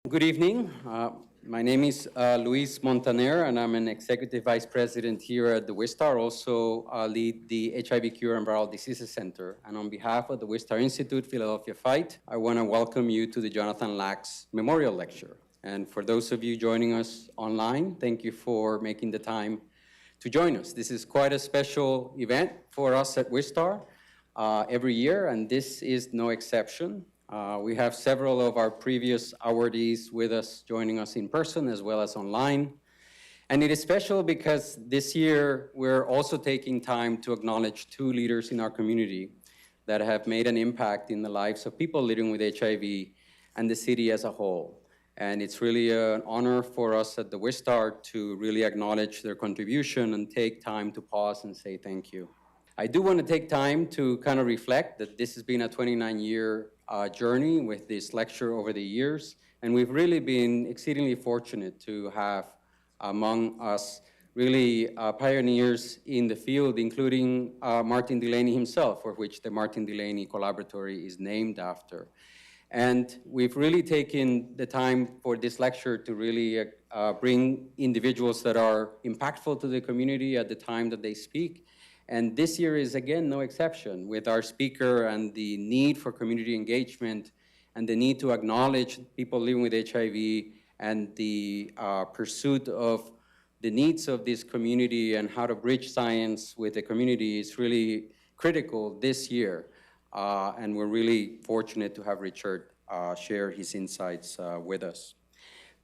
Good evening. My name is Luis Montaner, and I'm an Executive Vice President here at the Wistar. Also lead the HIV Cure and Viral Diseases Center. And on behalf of the Wistar Institute, Philadelphia Fight, I want to welcome you to the Jonathan Lax Memorial Lecture. And for those of you joining us online, thank you for making the time to join us. This is quite a special event for us at Wistar every year, and this is no exception. We have several of our previous awardees with us, joining us in person as well as online. And it is special because this year we're also taking time to acknowledge two leaders in our community that have made an impact in the lives of people living with HIV and the city as a whole. And it's really an honor for us at the Wistar to really acknowledge their contribution and take time to pause and say thank you. I do want to take time to kind of reflect that this has been a 29-year journey with this lecture over the years, and we've really been exceedingly fortunate to have among us really pioneers in the field, including Martin Delaney himself, for which the Martin Delaney Collaboratory is named after. And we've really taken the time for this lecture to really bring individuals that are impactful to the community at the time that they speak. And this year is, again, no exception, with our speaker and the need for community engagement and the need to acknowledge people living with HIV and the pursuit of the needs of this community and how to bridge science with the community is really critical this year. And we're really fortunate to have Richard share his insights with us.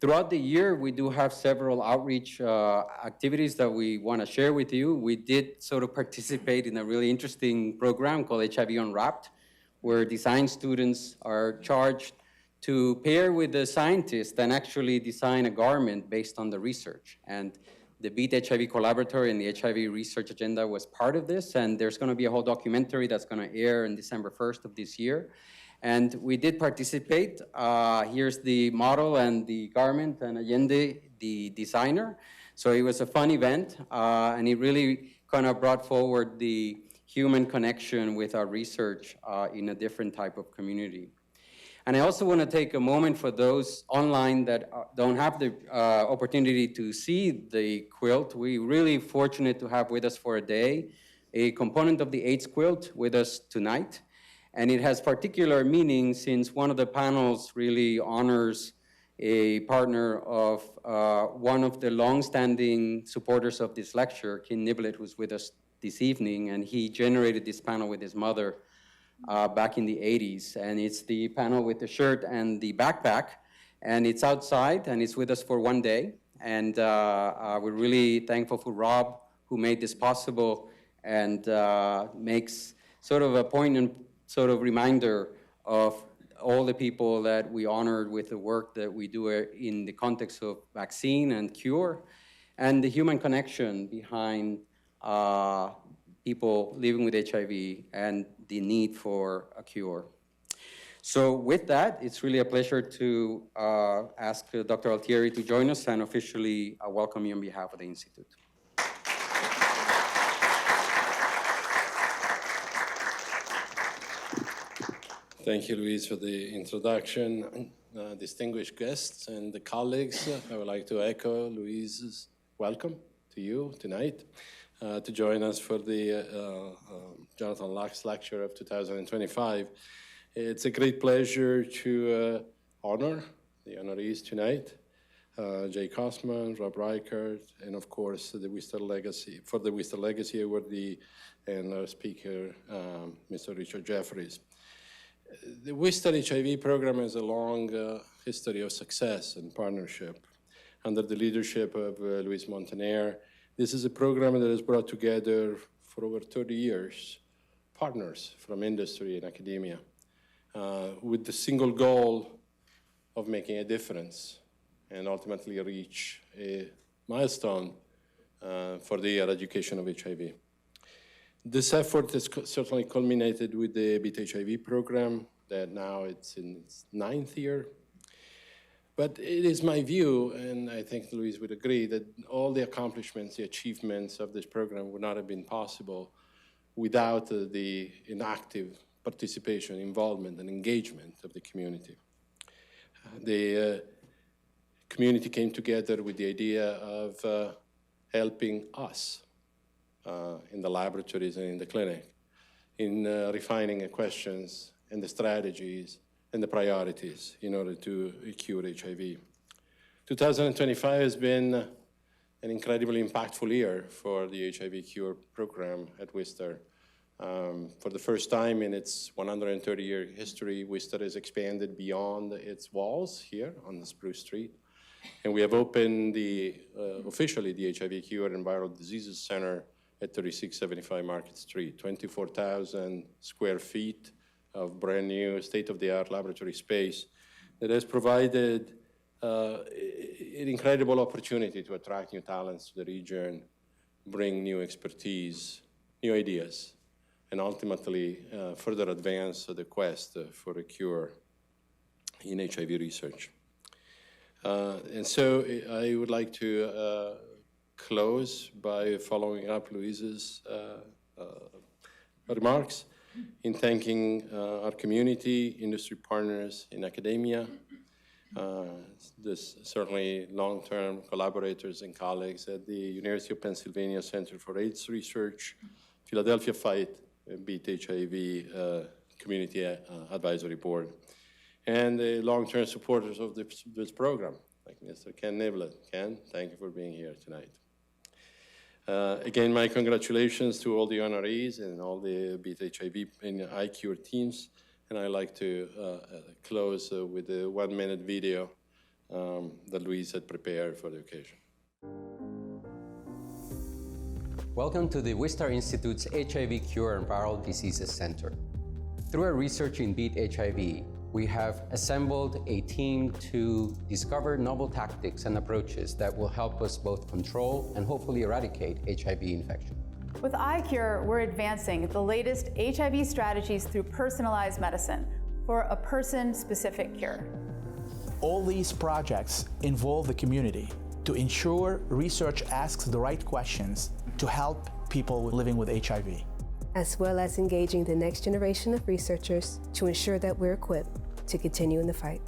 Throughout the year, we do have several outreach activities that we want to share with you. We did sort of participate in a really interesting program called HIV Unwrapped, where design students are charged to pair with the scientist and actually design a garment based on the research. And the Beat HIV Collaboratory and the HIV Research Agenda was part of this, and there's going to be a whole documentary that's going to air on December 1st of this year. And we did participate. Here's the model and the garment, and Allende, the designer. So it was a fun event, and it really kind of brought forward the human connection with our research in a different type of community. And I also want to take a moment for those online that don't have the opportunity to see the quilt. We're really fortunate to have with us for a day a component of the AIDS quilt with us tonight. And it has particular meaning since one of the panels really honors a partner of one of the long-standing supporters of this lecture, Kim Niblett, who's with us this evening, and he generated this panel with his mother back in the 80s. And it's the panel with the shirt and the backpack, and it's outside, and it's with us for one day. And we're really thankful for Rob, who made this possible and makes sort of a poignant sort of reminder of all the people that we honored with the work that we do in the context of vaccine and cure, and the human connection behind people living with HIV and the need for a cure. So with that, it's really a pleasure to ask Dr. Altieri to join us and officially welcome you on behalf of the Institute. Thank you, Luis, for the introduction. Distinguished guests and the colleagues, I would like to echo Luis's welcome to you tonight to join us for the Jonathan Lax Lecture of 2025. It's a great pleasure to honor the honorees tonight, Jay Kosman, Rob Reichert, and of course the Wistar Legacy, for the Wistar Legacy awardee and our speaker, Mr. Richard Jefferys. The Wistar HIV program has a long history of success and partnership. Under the leadership of Luis Montaner, this is a program that has brought together for over 30 years partners from industry and academia with the single goal of making a difference and ultimately reach a milestone for the eradication of HIV. This effort has certainly culminated with the Beat HIV program that now it's in its 9th year. But it is my view, and I think Luis would agree, that all the accomplishments, the achievements of this program would not have been possible without the inactive participation, involvement, and engagement of the community. The community came together with the idea of helping us in the laboratories and in the clinic in refining the questions and the strategies and the priorities in order to cure HIV. 2025 has been an incredibly impactful year for the HIV cure program at Wistar. For the first time in its 130-year history, Wistar has expanded beyond its walls here on Spruce Street. And we have opened officially the HIV Cure and Viral Diseases Center at 3675 Market Street, 24,000 square feet of brand new state-of-the-art laboratory space that has provided an incredible opportunity to attract new talents to the region, bring new expertise, new ideas, and ultimately further advance the quest for a cure in HIV research. And so I would like to close by following up Louise's remarks in thanking our community, industry partners in academia, this certainly long-term collaborators and colleagues at the University of Pennsylvania Center for AIDS Research, Philadelphia Fight, Beat HIV Community Advisory Board, and the long-term supporters of this program, like Mr. Ken Niblett. Ken, thank you for being here tonight. Again, my congratulations to all the honorees and all the Beat HIV and iCure teams. And I'd like to close with a 1-minute video that Louise had prepared for the occasion. Welcome to the Wistar Institute's HIV Cure and Viral Diseases Center. Through our research in Beat HIV, we have assembled a team to discover novel tactics and approaches that will help us both control and hopefully eradicate HIV infection. With iCure, we're advancing the latest HIV strategies through personalized medicine for a person-specific cure. All these projects involve the community to ensure research asks the right questions to help people living with HIV. As well as engaging the next generation of researchers to ensure that we're equipped to continue in the fight.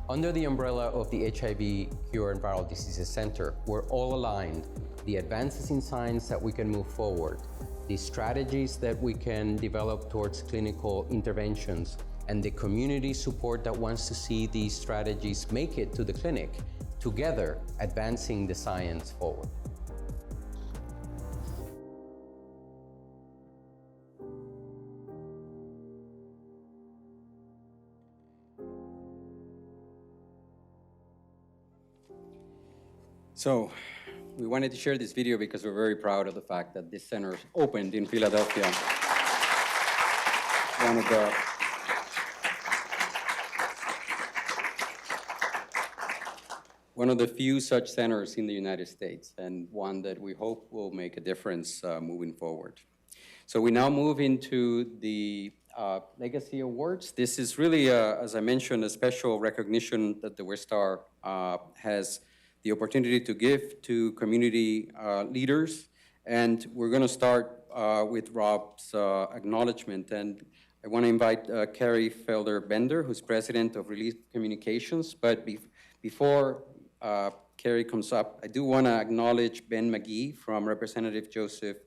Under the umbrella of the HIV Cure and Viral Diseases Center, we're all aligned. The advances in science that we can move forward, the strategies that we can develop towards clinical interventions, and the community support that wants to see these strategies make it to the clinic, together advancing the science forward. So, we wanted to share this video because we're very proud of the fact that this center opened in Philadelphia. One of the few such centers in the United States, and one that we hope will make a difference moving forward. So we now move into the Legacy Awards. This is really, as I mentioned, a special recognition that the Wistar has the opportunity to give to community leaders. And we're going to start with Rob's acknowledgement. And I want to invite Carrie Felder-Bender, who's president of Relief Communications. But before Carrie comes up, I do want to acknowledge Ben McGee from Representative Joseph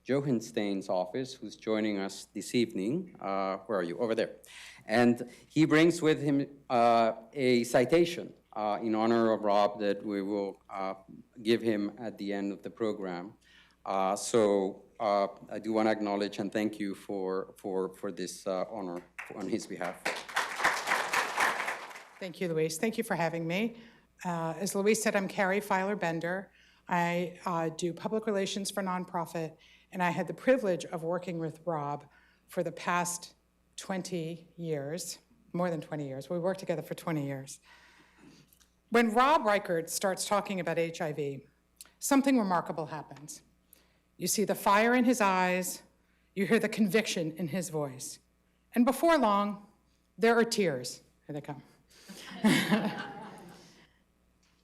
Johanstein's office, who's joining us this evening. Where are you? Over there. And he brings with him a citation in honor of Rob that we will give him at the end of the program. So I do want to acknowledge and thank you for this honor on his behalf. Thank you, Luis. Thank you for having me. As Luis said, I'm Carrie Felder-Bender. I do public relations for nonprofit, and I had the privilege of working with Rob for the past 20 years, more than 20 years. We worked together for 20 years. When Rob Reichert starts talking about HIV, something remarkable happens. You see the fire in his eyes, you hear the conviction in his voice, and before long, there are tears. Here they come.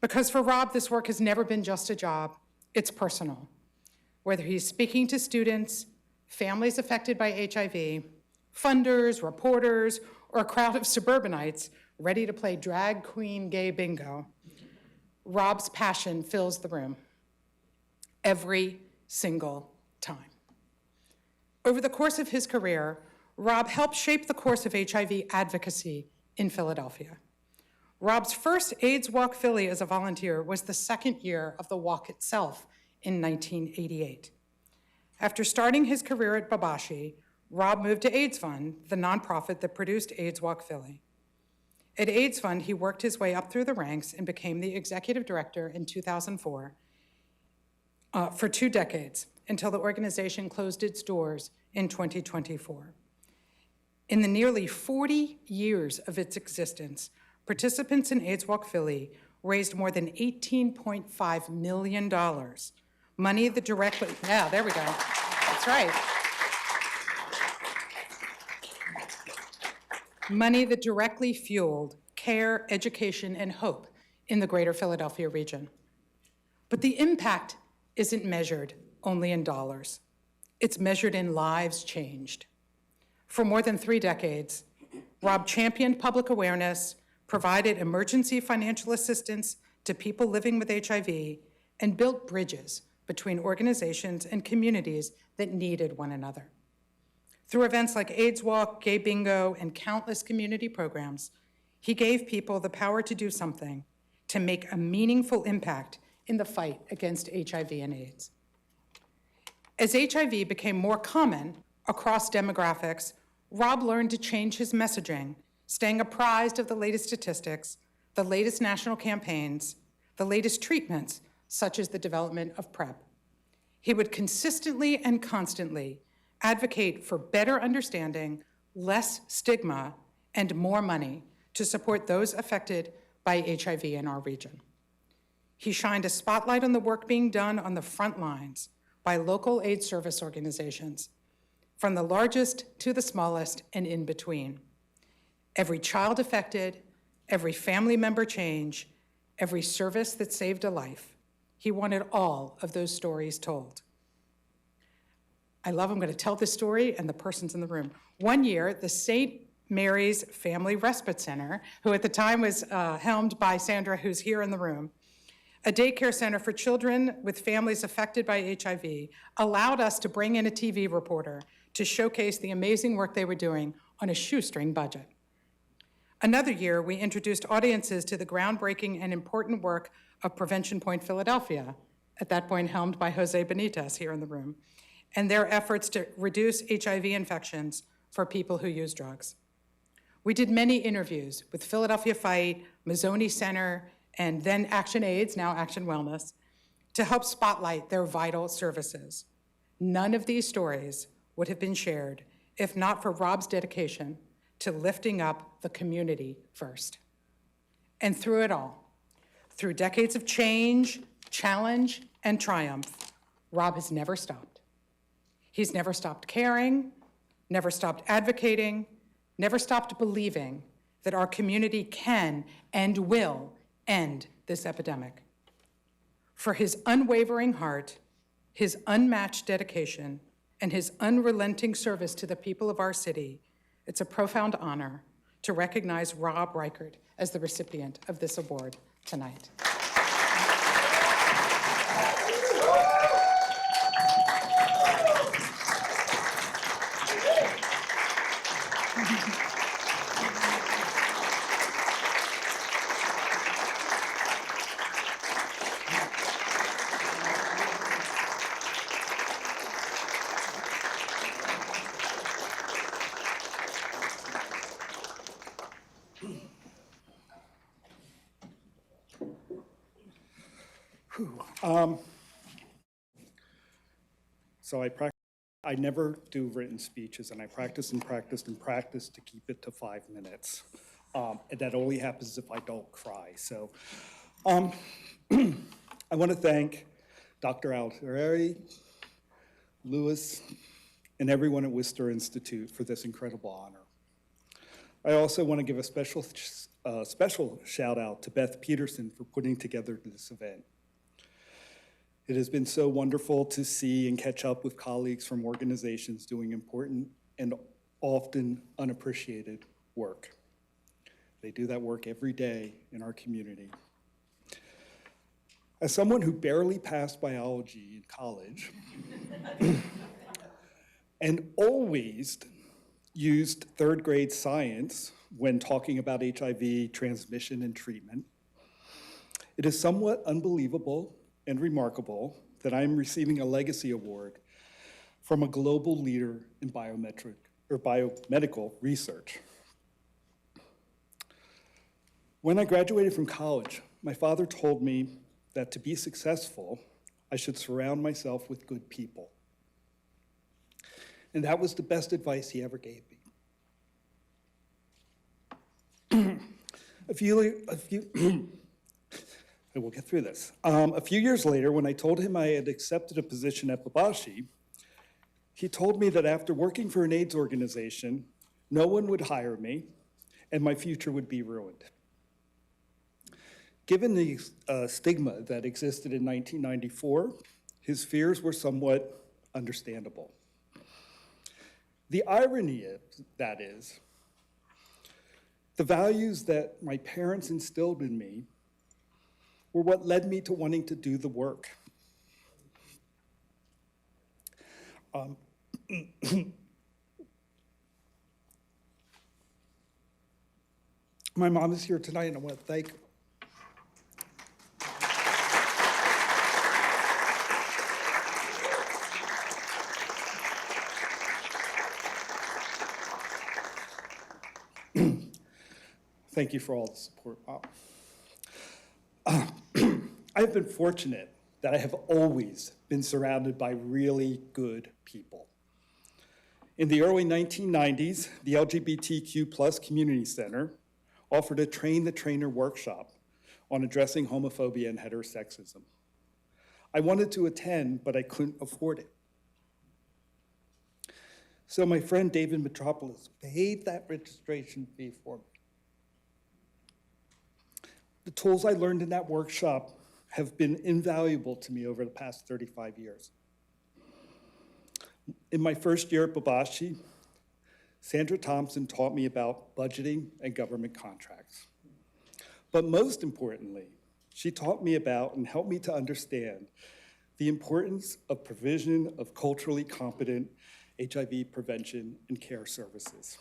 Because for Rob, this work has never been just a job, it's personal. Whether he's speaking to students, families affected by HIV, funders, reporters, or a crowd of suburbanites ready to play drag queen gay bingo, Rob's passion fills the room every single time. Over the course of his career, Rob helped shape the course of HIV advocacy in Philadelphia. Rob's first AIDS Walk Philly as a volunteer was the second year of the walk itself in 1988. After starting his career at Babashi, Rob moved to AIDS Fund, the nonprofit that produced AIDS Walk Philly. At AIDS Fund, he worked his way up through the ranks and became the executive director in 2004 for 2 decades, until the organization closed its doors in 2024. In the nearly 40 years of its existence, participants in AIDS Walk Philly raised more than $18.5 million, money that directly, yeah, there we go, that's right. Money that directly fueled care, education, and hope in the greater Philadelphia region. But the impact isn't measured only in dollars. It's measured in lives changed. For more than 3 decades, Rob championed public awareness, provided emergency financial assistance to people living with HIV, and built bridges between organizations and communities that needed one another. Through events like AIDS Walk, Gay Bingo, and countless community programs, he gave people the power to do something to make a meaningful impact in the fight against HIV and AIDS. As HIV became more common across demographics, Rob learned to change his messaging, staying apprised of the latest statistics, the latest national campaigns, the latest treatments, such as the development of PrEP. He would consistently and constantly advocate for better understanding, less stigma, and more money to support those affected by HIV in our region. He shined a spotlight on the work being done on the front lines by local AIDS service organizations, from the largest to the smallest and in between. Every child affected, every family member change, every service that saved a life. He wanted all of those stories told. I'm going to tell this story and the person's in the room. One year, the St. Mary's Family Respite Center, who at the time was helmed by Sandra, who's here in the room, a daycare center for children with families affected by HIV, allowed us to bring in a TV reporter to showcase the amazing work they were doing on a shoestring budget. Another year, we introduced audiences to the groundbreaking and important work of Prevention Point Philadelphia, at that point helmed by Jose Benitez here in the room, and their efforts to reduce HIV infections for people who use drugs. We did many interviews with Philadelphia Fight, Mazzoni Center, and then Action AIDS, now Action Wellness, to help spotlight their vital services. None of these stories would have been shared if not for Rob's dedication to lifting up the community first. And through it all, through decades of change, challenge, and triumph, Rob has never stopped. He's never stopped caring, never stopped advocating, never stopped believing that our community can and will end this epidemic. For his unwavering heart, his unmatched dedication, and his unrelenting service to the people of our city, it's a profound honor to recognize Rob Reichert as the recipient of this award tonight. So I never do written speeches, and I practice and practice and practice to keep it to 5 minutes. And that only happens if I don't cry. So I want to thank Dr. Altieri, Lewis, and everyone at Wistar Institute for this incredible honor. I also want to give a special shout out to Beth Peterson for putting together this event. It has been so wonderful to see and catch up with colleagues from organizations doing important and often unappreciated work. They do that work every day in our community. As someone who barely passed biology in college and always used third grade science when talking about HIV transmission and treatment, it is somewhat unbelievable and remarkable that I am receiving a legacy award from a global leader in biomedical research. When I graduated from college, my father told me that to be successful, I should surround myself with good people. And that was the best advice he ever gave me. We'll get through this. A few years later, when I told him I had accepted a position at Babashi, he told me that after working for an AIDS organization, no one would hire me and my future would be ruined. Given the stigma that existed in 1994, his fears were somewhat understandable. The irony of that is, the values that my parents instilled in me were what led me to wanting to do the work. My mom is here tonight, and I want to thank her. Thank you for all the support, Mom. I've been fortunate that I have always been surrounded by really good people. In the early 1990s, the LGBTQ+ Community Center offered a Train the Trainer workshop on addressing homophobia and heterosexism. I wanted to attend, but I couldn't afford it. So my friend David Metropolis paid that registration fee for me. The tools I learned in that workshop have been invaluable to me over the past 35 years. In my first year at Babashi, Sandra Thompson taught me about budgeting and government contracts. But most importantly, she taught me about and helped me to understand the importance of provision of culturally competent HIV prevention and care services.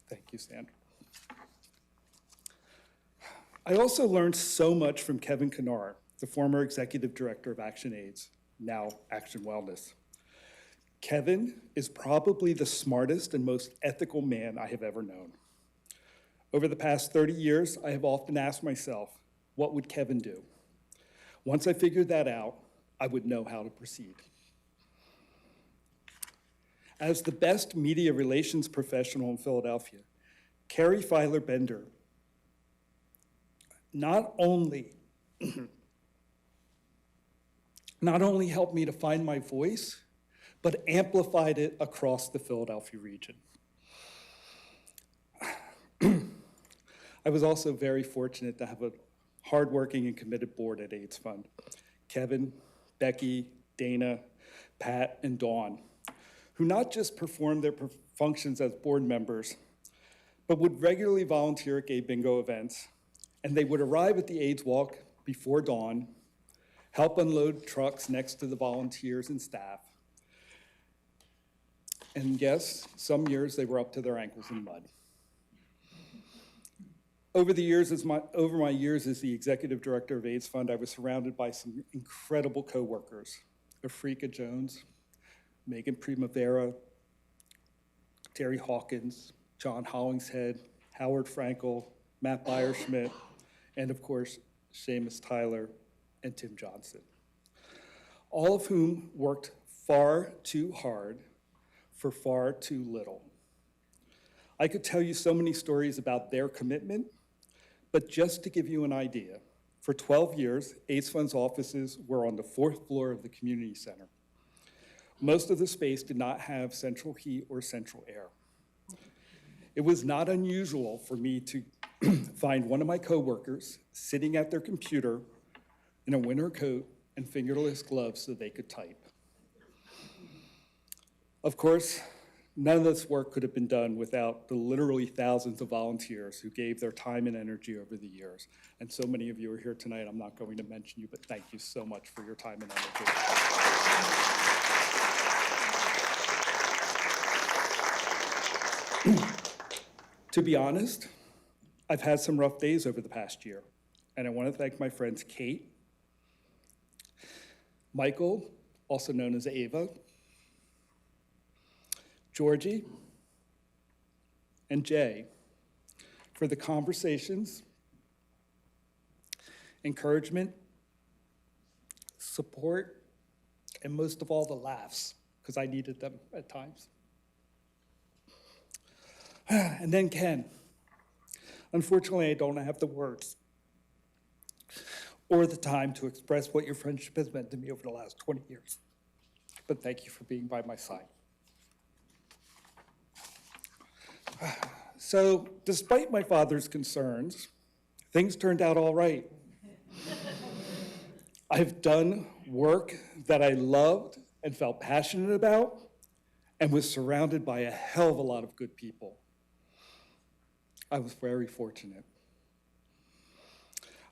Thank you, Sandra. I also learned so much from Kevin Kennard, the former executive director of Action AIDS, now Action Wellness. Kevin is probably the smartest and most ethical man I have ever known. Over the past 30 years, I have often asked myself, what would Kevin do? Once I figured that out, I would know how to proceed. As the best media relations professional in Philadelphia, Carrie Filer Bender not only helped me to find my voice, but amplified it across the Philadelphia region. I was also very fortunate to have a hardworking and committed board at AIDS Fund. Kevin, Becky, Dana, Pat, and Dawn, who not just performed their functions as board members, but would regularly volunteer at gay bingo events, and they would arrive at the AIDS walk before dawn, help unload trucks next to the volunteers and staff. And yes, some years they were up to their ankles in mud. Over my years as the executive director of AIDS Fund, I was surrounded by some incredible coworkers: Afrika Jones, Megan Primavera, Terry Hawkins, John Hollingshead, Howard Frankel, Matt Beyer-Schmidt, and of course, Seamus Tyler and Tim Johnson, all of whom worked far too hard for far too little. I could tell you so many stories about their commitment, but just to give you an idea, for 12 years, AIDS Fund's offices were on the 4th floor of the community center. Most of the space did not have central heat or central air. It was not unusual for me to find one of my coworkers sitting at their computer in a winter coat and fingerless gloves so they could type. Of course, None of this work could have been done without the literally thousands of volunteers who gave their time and energy over the years. And so many of you are here tonight, I'm not going to mention you, but thank you so much for your time and energy. To be honest, I've had some rough days over the past year, and I want to thank my friends Kate, Michael, also known as Ava, Georgie, and Jay for the conversations, encouragement, support, and most of all, the laughs, because I needed them at times. And then Ken. Unfortunately, I don't have the words or the time to express what your friendship has meant to me over the last 20 years. But thank you for being by my side. So, despite my father's concerns, things turned out all right. I've done work that I loved and felt passionate about and was surrounded by a hell of a lot of good people. I was very fortunate.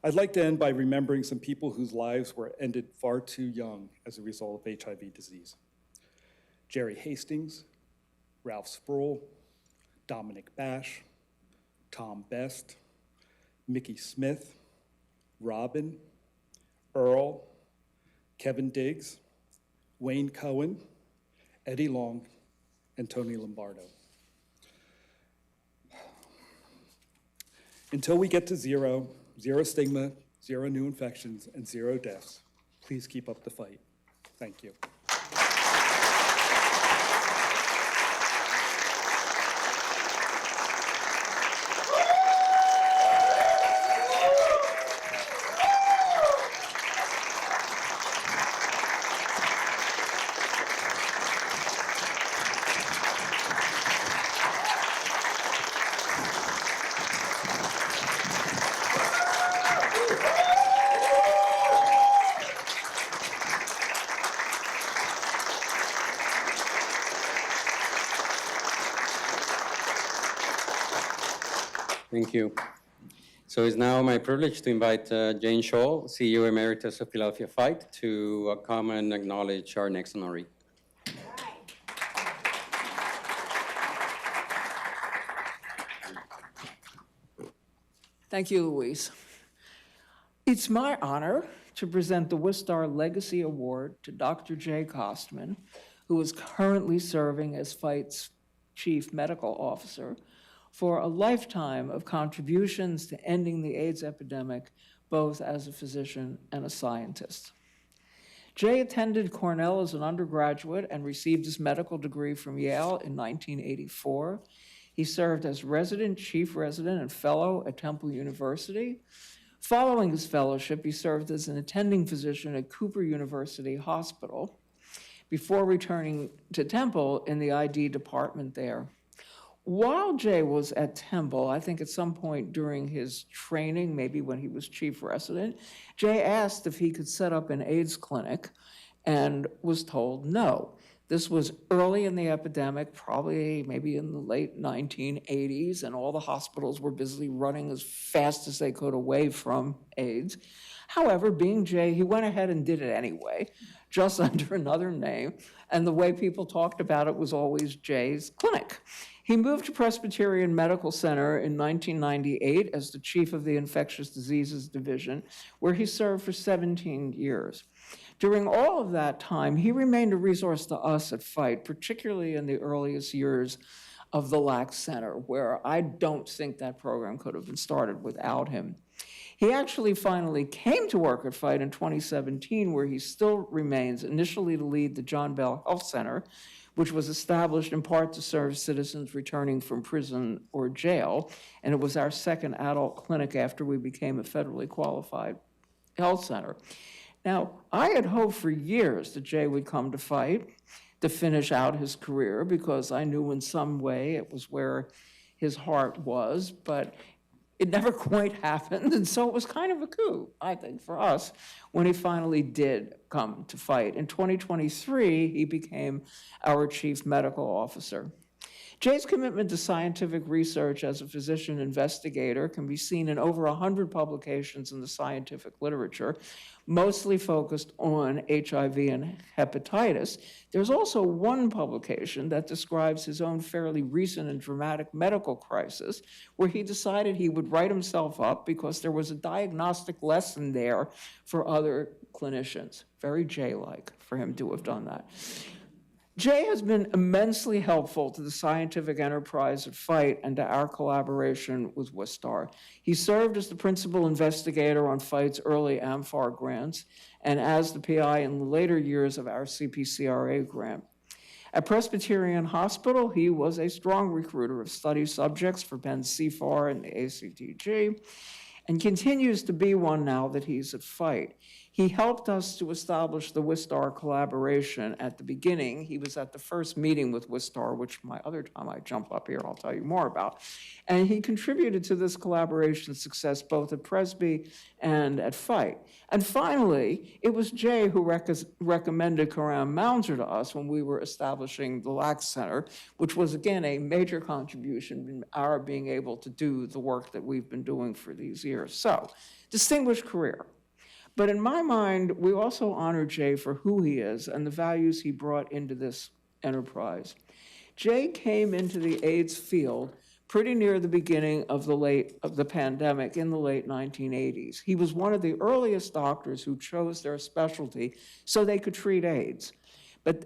I'd like to end by remembering some people whose lives were ended far too young as a result of HIV disease. Jerry Hastings, Ralph Sproul, Dominic Bash, Tom Best, Mickey Smith, Robin, Earl, Kevin Diggs, Wayne Cohen, Eddie Long, and Tony Lombardo. Until we get to zero stigma, zero new infections, and zero deaths, please keep up the fight. Thank you. Thank you. So it's now my privilege to invite Jane Scholl, CEO Emeritus of Philadelphia Fight, to come and acknowledge our next honoree. Thank you, Louise. It's my honor to present the Wistar Legacy Award to Dr. Jay Kostman, who is currently serving as Fight's Chief Medical Officer, for a lifetime of contributions to ending the AIDS epidemic, both as a physician and a scientist. Jay attended Cornell as an undergraduate and received his medical degree from Yale in 1984. He served as resident, chief resident, and fellow at Temple University. Following his fellowship, he served as an attending physician at Cooper University Hospital before returning to Temple in the ID department there. While Jay was at Temple, I think at some point during his training, maybe when he was chief resident, Jay asked if he could set up an AIDS clinic and was told no. This was early in the epidemic, probably maybe in the late 1980s, and all the hospitals were busily running as fast as they could away from AIDS. However, being Jay, he went ahead and did it anyway, just under another name, and the way people talked about it was always Jay's Clinic. He moved to Presbyterian Medical Center in 1998 as the chief of the Infectious Diseases Division, where he served for 17 years. During all of that time, he remained a resource to us at Fight, particularly in the earliest years of the Lax Center, where I don't think that program could have been started without him. He actually finally came to work at Fight in 2017, where he still remains, initially to lead the John Bell Health Center, which was established in part to serve citizens returning from prison or jail, and it was our second adult clinic after we became a federally qualified health center. Now, I had hoped for years that Jay would come to Fight to finish out his career, because I knew in some way it was where his heart was, but it never quite happened, and so it was kind of a coup, I think, for us, when he finally did come to Fight. In 2023, he became our chief medical officer. Jay's commitment to scientific research as a physician investigator can be seen in over 100 publications in the scientific literature, mostly focused on HIV and hepatitis. There's also one publication that describes his own fairly recent and dramatic medical crisis, where he decided he would write himself up because there was a diagnostic lesson there for other clinicians. Very Jay-like for him to have done that. Jay has been immensely helpful to the scientific enterprise at FIGHT and to our collaboration with Wistar. He served as the principal investigator on FIGHT's early AMFAR grants and as the PI in the later years of our CPCRA grant. At Presbyterian Hospital, he was a strong recruiter of study subjects for Penn's CFAR and the ACTG, and continues to be one now that he's at FIGHT. He helped us to establish the Wistar collaboration at the beginning. He was at the first meeting with Wistar, which my other time I jump up here, I'll tell you more about. And he contributed to this collaboration success both at Presby and at FIGHT. And finally, it was Jay who recommended Karam Mounzer to us when we were establishing the Lax Center, which was, again, a major contribution in our being able to do the work that we've been doing for these years. So, distinguished career. But in my mind, we also honor Jay for who he is and the values he brought into this enterprise. Jay came into the AIDS field pretty near the beginning of the pandemic in the late 1980s. He was one of the earliest doctors who chose their specialty so they could treat AIDS.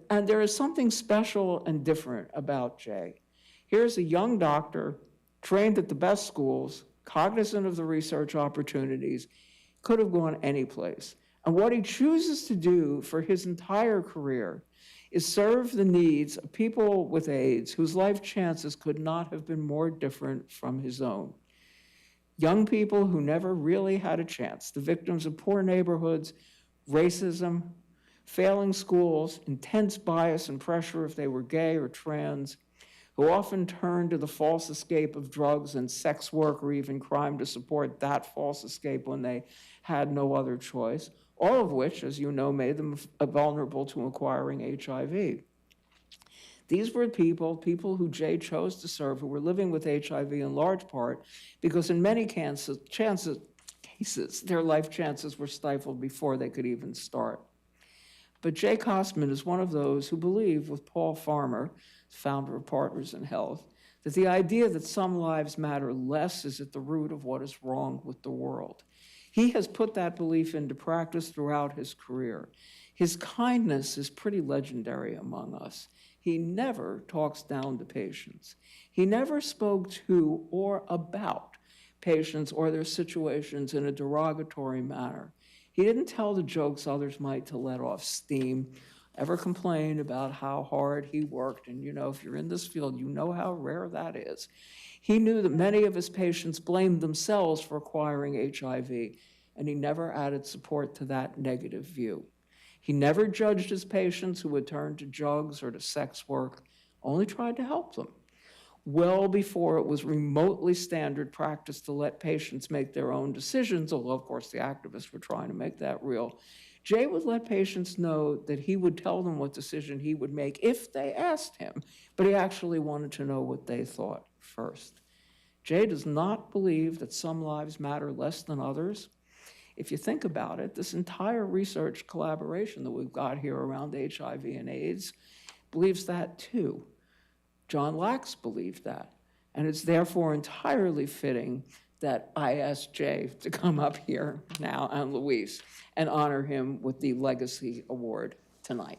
And there is something special and different about Jay. Here's a young doctor, trained at the best schools, cognizant of the research opportunities, could have gone any place. And what he chooses to do for his entire career is serve the needs of people with AIDS whose life chances could not have been more different from his own. Young people who never really had a chance, the victims of poor neighborhoods, racism, failing schools, intense bias and pressure if they were gay or trans, who often turned to the false escape of drugs and sex work or even crime to support that false escape when they had no other choice, all of which, as you know, made them vulnerable to acquiring HIV. These were people who Jay chose to serve, who were living with HIV in large part because in many cases, their life chances were stifled before they could even start. But Jay Kostman is one of those who believe, with Paul Farmer, founder of Partners in Health, that the idea that some lives matter less is at the root of what is wrong with the world. He has put that belief into practice throughout his career. His kindness is pretty legendary among us. He never talks down to patients. He never spoke to or about patients or their situations in a derogatory manner. He didn't tell the jokes others might to let off steam, ever complained about how hard he worked. And you know, if you're in this field, you know how rare that is. He knew that many of his patients blamed themselves for acquiring HIV, and he never added support to that negative view. He never judged his patients who would turn to drugs or to sex work, only tried to help them. Well before it was remotely standard practice to let patients make their own decisions, although of course the activists were trying to make that real, Jay would let patients know that he would tell them what decision he would make if they asked him, but he actually wanted to know what they thought first. Jay does not believe that some lives matter less than others. If you think about it, this entire research collaboration that we've got here around HIV and AIDS believes that too. John Lax believed that, and it's therefore entirely fitting that I asked Jay to come up here now, and Luis, and honor him with the Legacy Award tonight.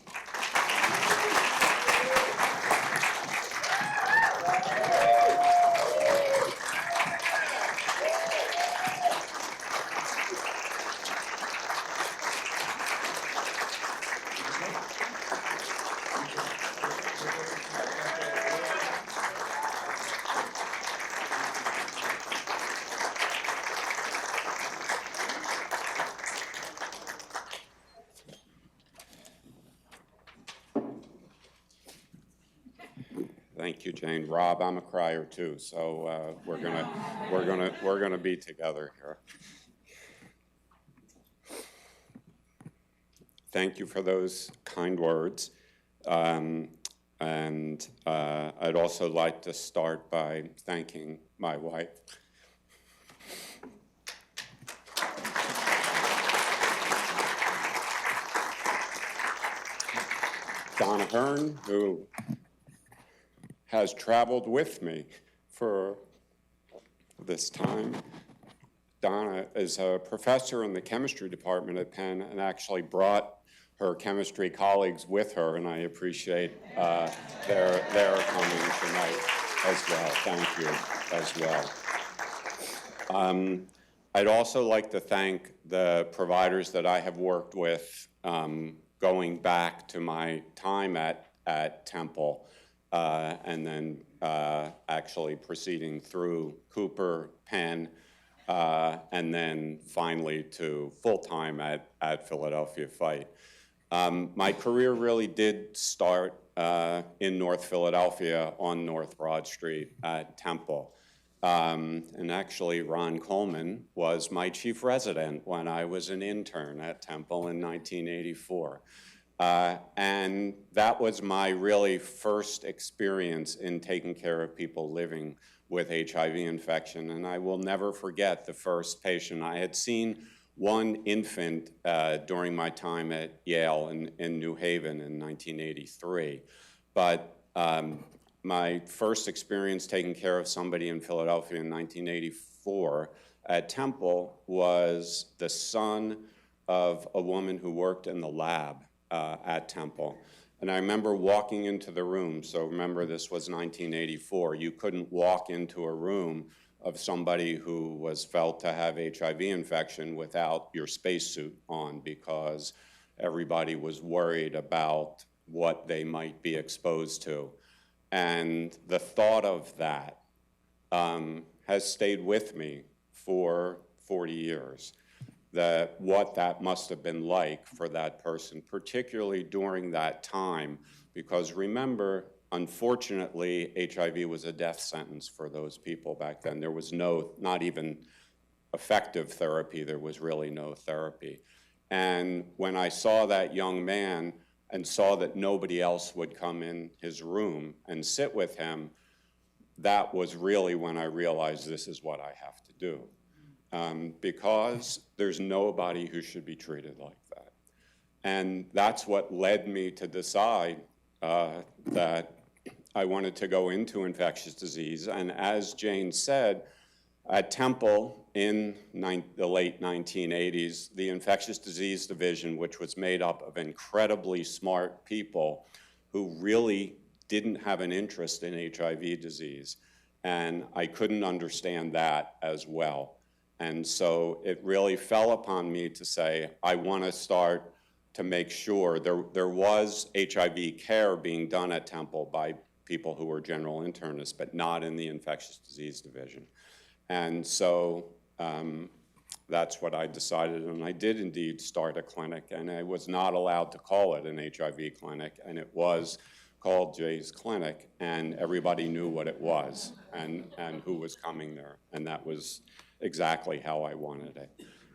Thank you, Jane. Rob, I'm a crier too, so we're gonna be together here. Thank you for those kind words. And I'd also like to start by thanking my wife. Donna Hearn, who has traveled with me for this time. Donna is a professor in the chemistry department at Penn and actually brought her chemistry colleagues with her, and I appreciate their coming tonight as well. Thank you as well. I'd also like to thank the providers that I have worked with going back to my time at Temple and then actually proceeding through Cooper, Penn, and then finally to full-time at Philadelphia Fight. My career really did start in North Philadelphia on North Broad Street at Temple. And actually, Ron Coleman was my chief resident when I was an intern at Temple in 1984. And that was my really first experience in taking care of people living with HIV infection. And I will never forget the first patient. I had seen one infant during my time at Yale in New Haven in 1983. But my first experience taking care of somebody in Philadelphia in 1984 at Temple was the son of a woman who worked in the lab at Temple. And I remember walking into the room, so remember this was 1984, you couldn't walk into a room of somebody who was felt to have HIV infection without your spacesuit on because everybody was worried about what they might be exposed to. And the thought of that has stayed with me for 40 years, that what that must have been like for that person, particularly during that time, because remember, unfortunately, HIV was a death sentence for those people back then. There was not even effective therapy, there was really no therapy. And when I saw that young man and saw that nobody else would come in his room and sit with him, that was really when I realized this is what I have to do. Because there's nobody who should be treated like that. And that's what led me to decide that I wanted to go into infectious disease. And as Jane said, at Temple in the late 1980s, the infectious disease division, which was made up of incredibly smart people who really didn't have an interest in HIV disease. And I couldn't understand that as well. And so it really fell upon me to say, I want to start to make sure there was HIV care being done at Temple by people who were general internists, but not in the infectious disease division. And so that's what I decided, and I did indeed start a clinic, and I was not allowed to call it an HIV clinic, and it was called Jay's Clinic, and everybody knew what it was and who was coming there, and that was exactly how I wanted it.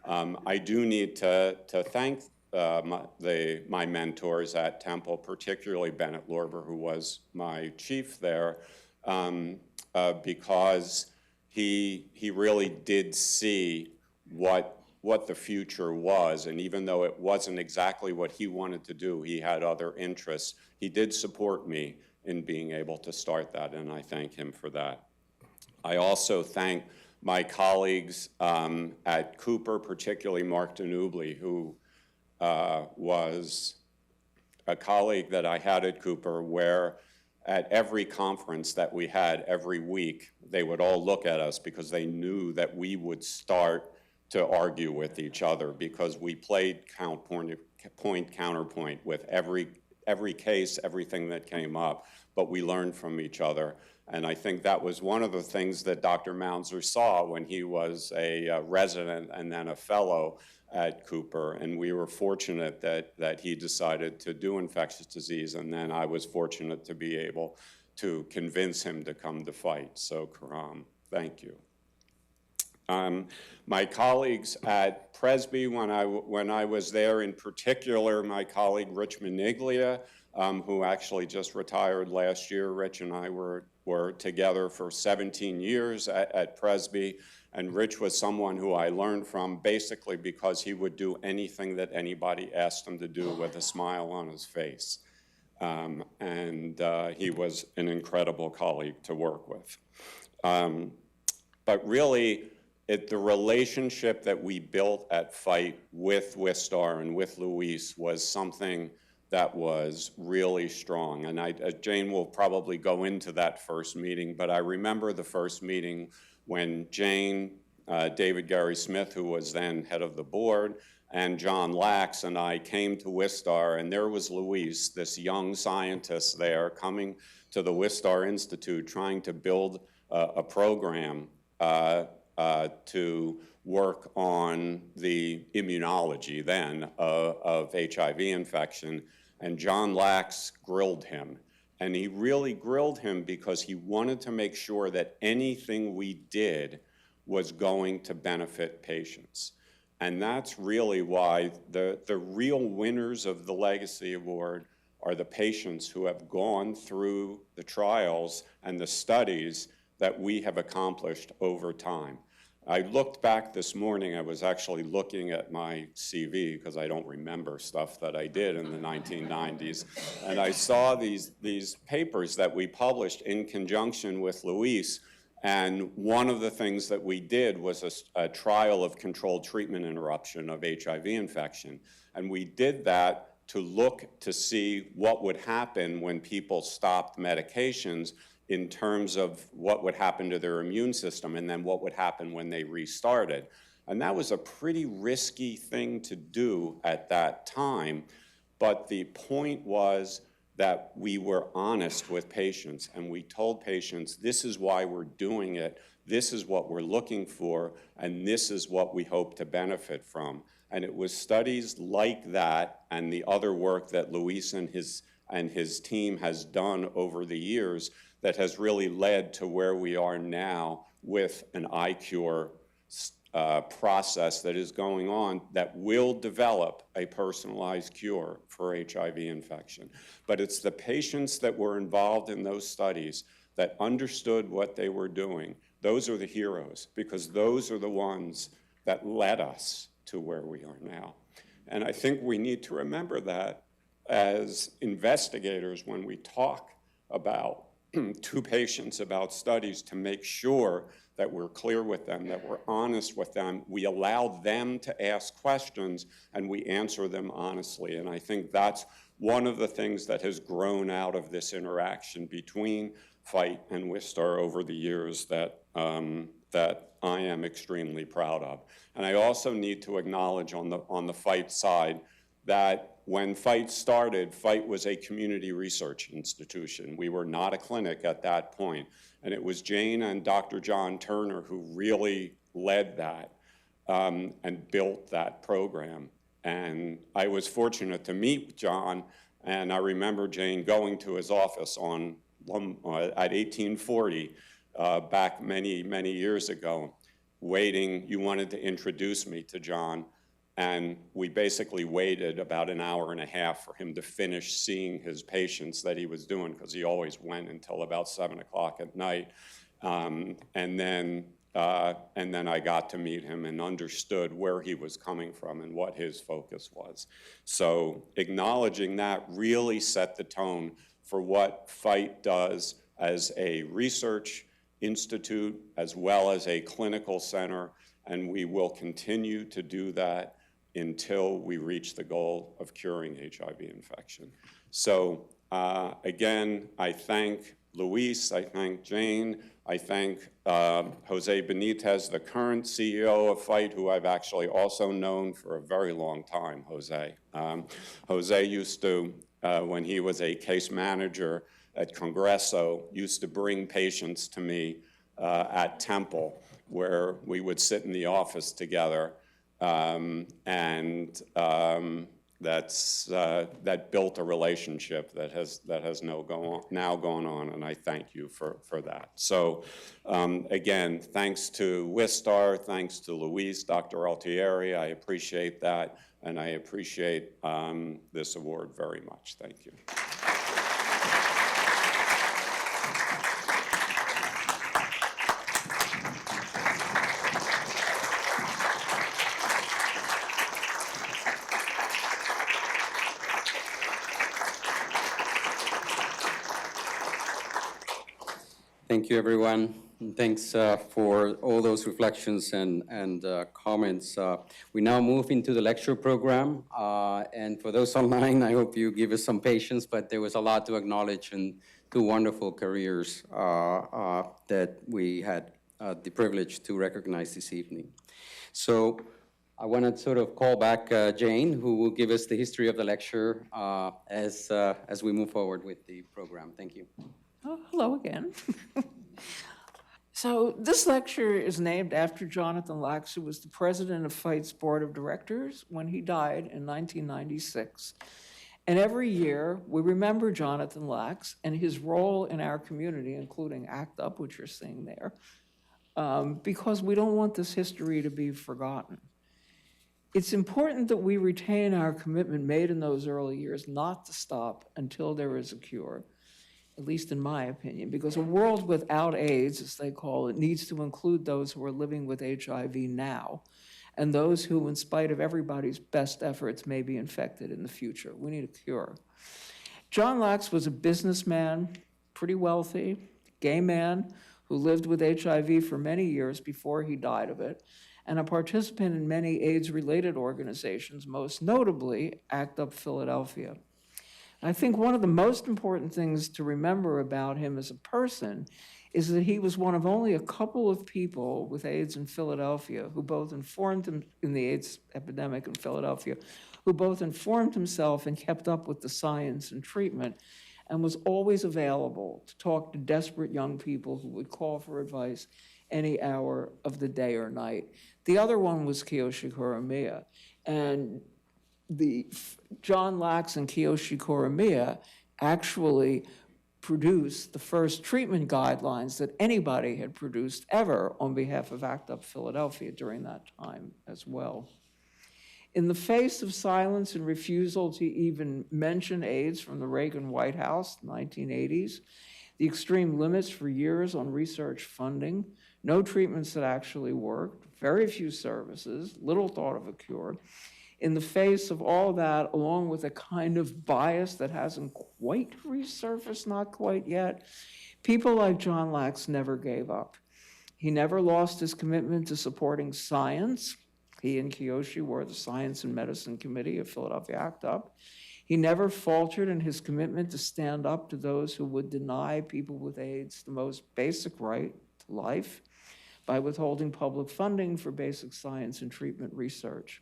I do need to thank my mentors at Temple, particularly Bennett Lorber, who was my chief there, because he really did see what the future was, and even though it wasn't exactly what he wanted to do, he had other interests. He did support me in being able to start that, and I thank him for that. I also thank my colleagues at Cooper, particularly Mark Danubli, who was a colleague that I had at Cooper, where at every conference that we had every week, they would all look at us because they knew that we would start to argue with each other because we played point counterpoint with every case, everything that came up, but we learned from each other. And I think that was one of the things that Dr. Mounser saw when he was a resident and then a fellow at Cooper. And we were fortunate that he decided to do infectious disease, and then I was fortunate to be able to convince him to come to fight. So, Karam, thank you. My colleagues at Presby, when I was there, in particular, my colleague Rich Maniglia, who actually just retired last year. Rich and I were together for 17 years at Presby, and Rich was someone who I learned from basically because he would do anything that anybody asked him to do with a smile on his face. He was an incredible colleague to work with. But really, the relationship that we built at FIGHT with Wistar and with Luis was something that was really strong. And Jane will probably go into that first meeting, but I remember the first meeting when Jane, David Gary Smith, who was then head of the board, and John Lax and I came to Wistar, and there was Luis, this young scientist there, coming to the Wistar Institute, trying to build a program to work on the immunology then of HIV infection. And John Lax grilled him. And he really grilled him because he wanted to make sure that anything we did was going to benefit patients. And that's really why the real winners of the Legacy Award are the patients who have gone through the trials and the studies that we have accomplished over time. I looked back this morning. I was actually looking at my CV because I don't remember stuff that I did in the 1990s. And I saw these papers that we published in conjunction with Luis. And one of the things that we did was a trial of controlled treatment interruption of HIV infection. And we did that to look to see what would happen when people stopped medications in terms of what would happen to their immune system and then what would happen when they restarted. And that was a pretty risky thing to do at that time, but the point was that we were honest with patients and we told patients, this is why we're doing it, this is what we're looking for, and this is what we hope to benefit from. And it was studies like that and the other work that Luis and his team has done over the years that has really led to where we are now with an iCure process that is going on that will develop a personalized cure for HIV infection. But it's the patients that were involved in those studies that understood what they were doing. Those are the heroes, because those are the ones that led us to where we are now. And I think we need to remember that as investigators when we talk about to patients about studies, to make sure that we're clear with them, that we're honest with them. We allow them to ask questions and we answer them honestly. And I think that's one of the things that has grown out of this interaction between FIGHT and Wistar over the years that I am extremely proud of. And I also need to acknowledge on the FIGHT side that when FIGHT started, FIGHT was a community research institution. We were not a clinic at that point. And it was Jane and Dr. John Turner who really led that and built that program. And I was fortunate to meet John, and I remember Jane going to his office at 1840 back many, many years ago, waiting. You wanted to introduce me to John. And we basically waited about an hour and a half for him to finish seeing his patients that he was doing, because he always went until about 7 o'clock at night. And then I got to meet him and understood where he was coming from and what his focus was. So acknowledging that really set the tone for what FIGHT does as a research institute as well as a clinical center, and we will continue to do that until we reach the goal of curing HIV infection. So again, I thank Luis, I thank Jane, I thank Jose Benitez, the current CEO of FIGHT, who I've actually also known for a very long time, Jose. Jose used to, when he was a case manager at Congreso, used to bring patients to me at Temple, where we would sit in the office together, that built a relationship that has now gone on, and I thank you for that. So again, thanks to Wistar, thanks to Luis, Dr. Altieri, I appreciate that, and I appreciate this award very much. Thank you. Thank you, everyone. And thanks for all those reflections and comments. We now move into the lecture program. And for those online, I hope you give us some patience, but there was a lot to acknowledge and two wonderful careers that we had the privilege to recognize this evening. So I want to sort of call back Jane, who will give us the history of the lecture as we move forward with the program. Thank you. Oh, hello again. So this lecture is named after Jonathan Lax, who was the president of FIGHT's board of directors when he died in 1996. And every year, we remember Jonathan Lax and his role in our community, including ACT UP, which you're seeing there, because we don't want this history to be forgotten. It's important that we retain our commitment made in those early years not to stop until there is a cure, at least in my opinion, because a world without AIDS, as they call it, needs to include those who are living with HIV now and those who, in spite of everybody's best efforts, may be infected in the future. We need a cure. John Lax was a businessman, pretty wealthy, gay man who lived with HIV for many years before he died of it, and a participant in many AIDS-related organizations, most notably ACT UP Philadelphia. I think one of the most important things to remember about him as a person is that he was one of only a couple of people with AIDS in Philadelphia who both informed him in the AIDS epidemic in Philadelphia, who both informed himself and kept up with the science and treatment, and was always available to talk to desperate young people who would call for advice any hour of the day or night. The other one was Kiyoshi Kuromiya. And John Lax and Kiyoshi Kuromiya actually produced the first treatment guidelines that anybody had produced ever on behalf of ACT UP Philadelphia during that time as well. In the face of silence and refusal to even mention AIDS from the Reagan White House, 1980s, the extreme limits for years on research funding, no treatments that actually worked, very few services, little thought of a cure. In the face of all that, along with a kind of bias that hasn't quite resurfaced, not quite yet, people like John Lax never gave up. He never lost his commitment to supporting science. He and Kiyoshi were the Science and Medicine Committee of Philadelphia ACT UP. He never faltered in his commitment to stand up to those who would deny people with AIDS the most basic right to life by withholding public funding for basic science and treatment research.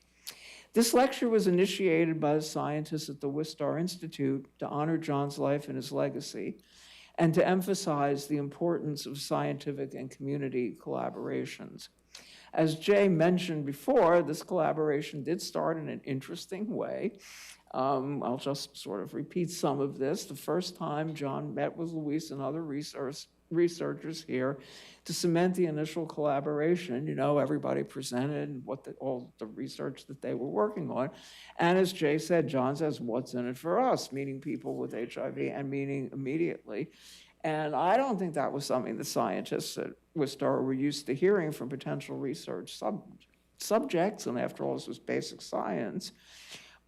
This lecture was initiated by the scientists at the Wistar Institute to honor John's life and his legacy, and to emphasize the importance of scientific and community collaborations. As Jay mentioned before, this collaboration did start in an interesting way. I'll just sort of repeat some of this. The first time John met with Luis and other researchers here to cement the initial collaboration, everybody presented all the research that they were working on. And as Jay said, John says, what's in it for us? Meaning people with HIV and meaning immediately. And I don't think that was something the scientists at Wistar were used to hearing from potential research subjects, and after all, this was basic science.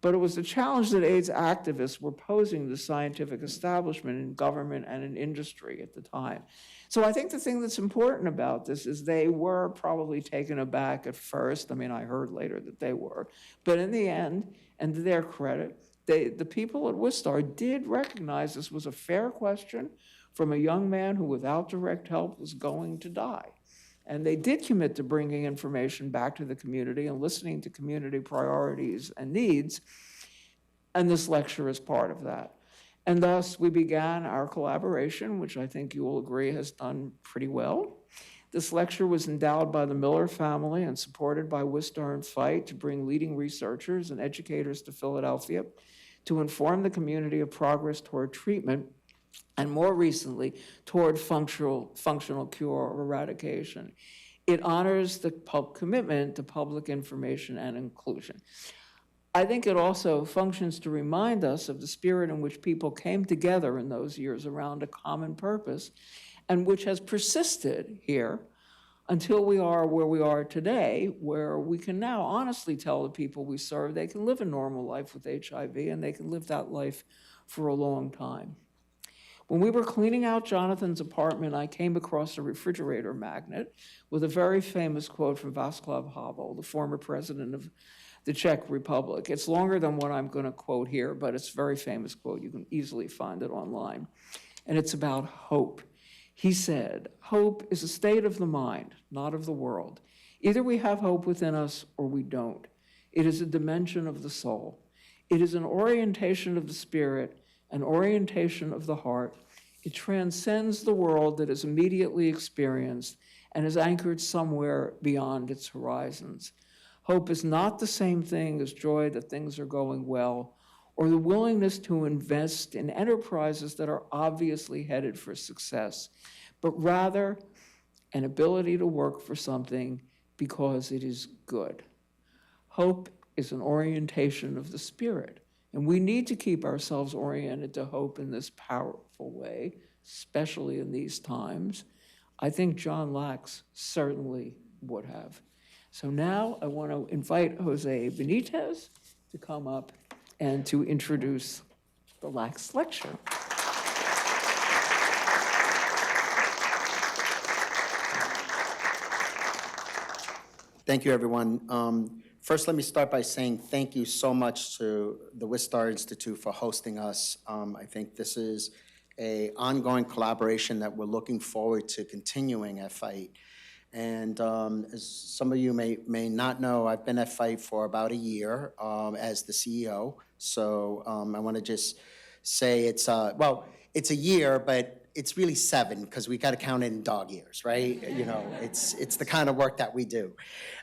But it was the challenge that AIDS activists were posing to the scientific establishment in government and in industry at the time. So I think the thing that's important about this is they were probably taken aback at first. I mean, I heard later that they were. But in the end, and to their credit, the people at Wistar did recognize this was a fair question from a young man who, without direct help, was going to die. And they did commit to bringing information back to the community and listening to community priorities and needs, and this lecture is part of that. And thus, we began our collaboration, which I think you will agree has done pretty well. This lecture was endowed by the Miller family and supported by Wistar and FIGHT to bring leading researchers and educators to Philadelphia to inform the community of progress toward treatment, and more recently, toward functional cure or eradication. It honors the commitment to public information and inclusion. I think it also functions to remind us of the spirit in which people came together in those years around a common purpose, and which has persisted here until we are where we are today, where we can now honestly tell the people we serve they can live a normal life with HIV, and they can live that life for a long time. When we were cleaning out Jonathan's apartment, I came across a refrigerator magnet with a very famous quote from Václav Havel, the former president of the Czech Republic. It's longer than what I'm going to quote here, but it's a very famous quote. You can easily find it online. And it's about hope. He said, "Hope is a state of the mind, not of the world. Either we have hope within us or we don't. It is a dimension of the soul. It is an orientation of the spirit, an orientation of the heart. It transcends the world that is immediately experienced and is anchored somewhere beyond its horizons. Hope is not the same thing as joy that things are going well, or the willingness to invest in enterprises that are obviously headed for success, but rather an ability to work for something because it is good. Hope is an orientation of the spirit, and we need to keep ourselves oriented to hope in this powerful way, especially in these times. I think John Lax certainly would have. So now I want to invite Jose Benitez to come up and to introduce the Lax Lecture. Thank you, everyone. First, let me start by saying thank you so much to the Wistar Institute for hosting us. I think this is an ongoing collaboration that we're looking forward to continuing at FITE. And as some of you may not know, I've been at FITE for about a year as the CEO. So I want to just say it's a year, but it's really 7 because we got to count in dog years, right? You know, it's the kind of work that we do.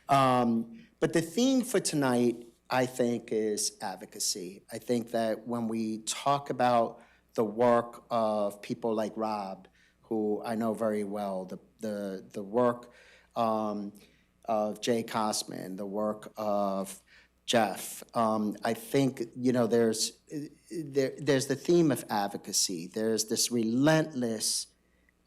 But the theme for tonight, I think, is advocacy. I think that when we talk about the work of people like Rob, who I know very well, the work of Jay Kosman, the work of Jeff, I think, you know, there's the theme of advocacy. There's this relentless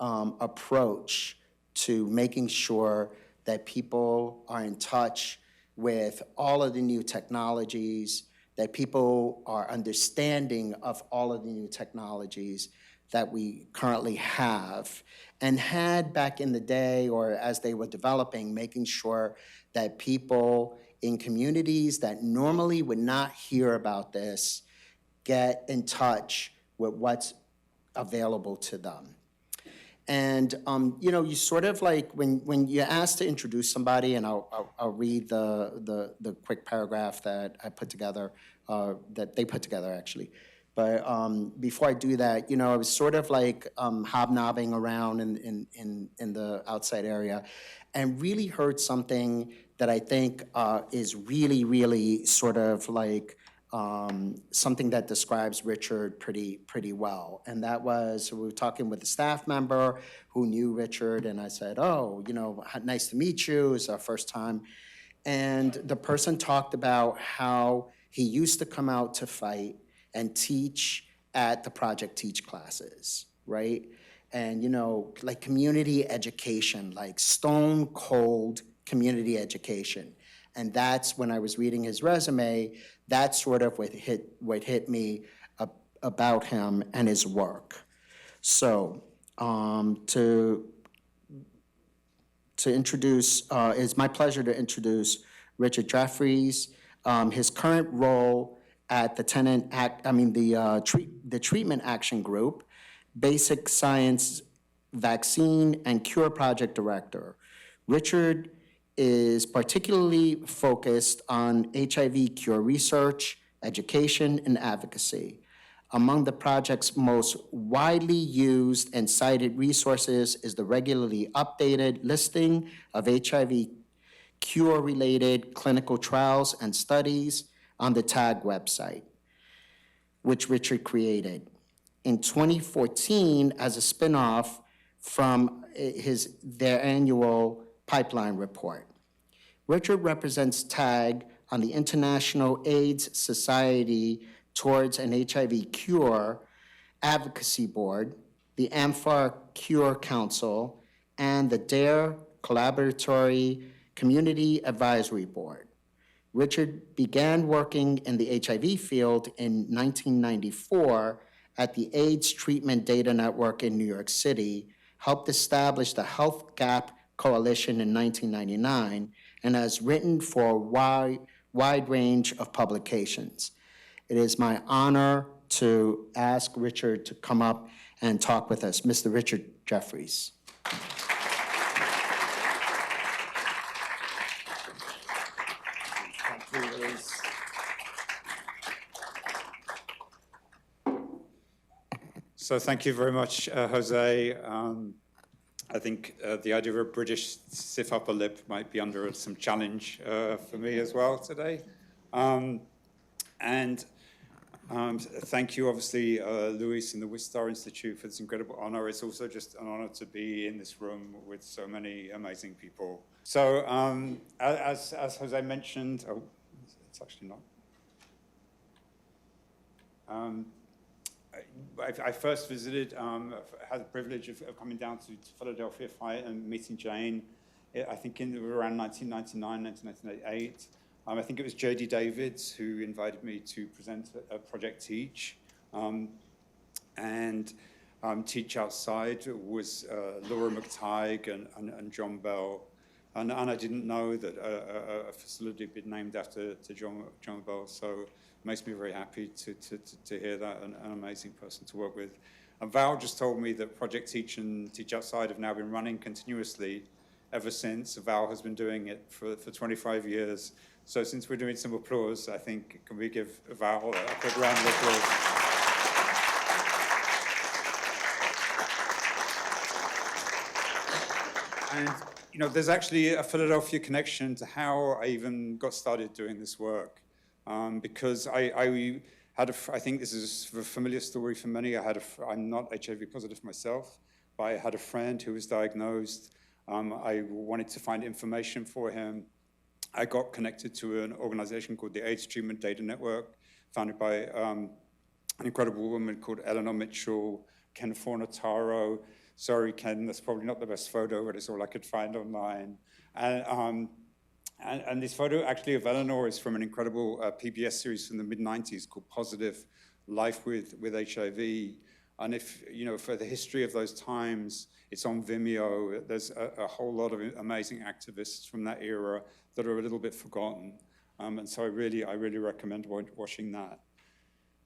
approach to making sure that people are in touch with all of the new technologies, that people are understanding of all of the new technologies that we currently have and had back in the day or as they were developing, making sure that people in communities that normally would not hear about this get in touch with what's available to them. And, you know, you sort of like, when you're asked to introduce somebody, and I'll read the quick paragraph that I put together, that they put together, actually. But before I do that, you know, I was sort of like hobnobbing around in the outside area and really heard something that I think is really, really sort of like something that describes Richard pretty well. And that was, we were talking with a staff member who knew Richard, and I said, oh, you know, nice to meet you, it's our first time. And the person talked about how he used to come out to FITE and teach at the Project Teach classes, right? And, you know, like community education, like stone cold community education. And that's when I was reading his resume, that's sort of what hit me about him and his work. So to introduce, it's my pleasure to introduce Richard Jefferys. His current role at the Treatment Action Group, Basic Science Vaccine and Cure Project Director. Richard is particularly focused on HIV cure research, education, and advocacy. Among the project's most widely used and cited resources is the regularly updated listing of HIV cure-related clinical trials and studies on the TAG website, which Richard created in 2014 as a spinoff from their annual pipeline report. Richard represents TAG on the International AIDS Society Towards an HIV Cure Advocacy Board, the AMFAR Cure Council, and the DARE Collaboratory Community Advisory Board. Richard began working in the HIV field in 1994 at the AIDS Treatment Data Network in New York City, helped establish the Health Gap Coalition in 1999, and has written for a wide range of publications. It is my honor to ask Richard to come up and talk with us. Mr. Richard Jefferys. So thank you very much, Jose. I think the idea of a British stiff upper lip might be under some challenge for me as well today. Thank you, obviously, Luis and the Wistar Institute for this incredible honor. It's also just an honor to be in this room with so many amazing people. So as Jose mentioned, oh, it's actually not. I first visited, had the privilege of coming down to Philadelphia and meeting Jane, I think in around 1999, 1998. I think it was J.D. Davids who invited me to present a Project Teach. Teach Outside was Laura McTighe and John Bell. And I didn't know that a facility had been named after John Bell, so it makes me very happy to hear that, an amazing person to work with. And Val just told me that Project Teach and Teach Outside have now been running continuously ever since. Val has been doing it for 25 years. So since we're doing some applause, I think, can we give Val a quick round of applause? And you know, there's actually a Philadelphia connection to how I even got started doing this work. Because I think this is a familiar story for many. I'm not HIV positive myself, but I had a friend who was diagnosed. I wanted to find information for him. I got connected to an organization called the AIDS Treatment Data Network, founded by an incredible woman called Eleanor Mitchell, Ken Fornataro. Sorry, Ken, that's probably not the best photo, but it's all I could find online. And this photo actually of Eleanor is from an incredible PBS series from the mid-90s called Positive Life with HIV. And if, you know, for the history of those times, it's on Vimeo. There's a whole lot of amazing activists from that era that are a little bit forgotten. And so I really recommend watching that.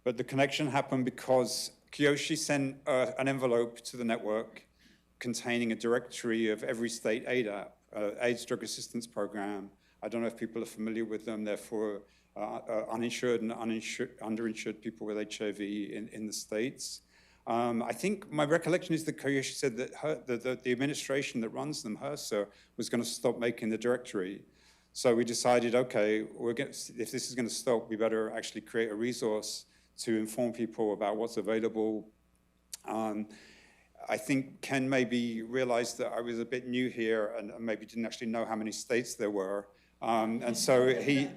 But the connection happened because Kiyoshi sent an envelope to the network containing a directory of every state ADAP, AIDS Drug Assistance Program. I don't know if people are familiar with them. They're for uninsured and underinsured people with HIV in the States. I think my recollection is that Kiyoshi said that the administration that runs them, HRSA, was going to stop making the directory. So we decided, okay, if this is going to stop, we better actually create a resource to inform people about what's available. I think Ken maybe realized that I was a bit new here and maybe didn't actually know how many states there were. And so he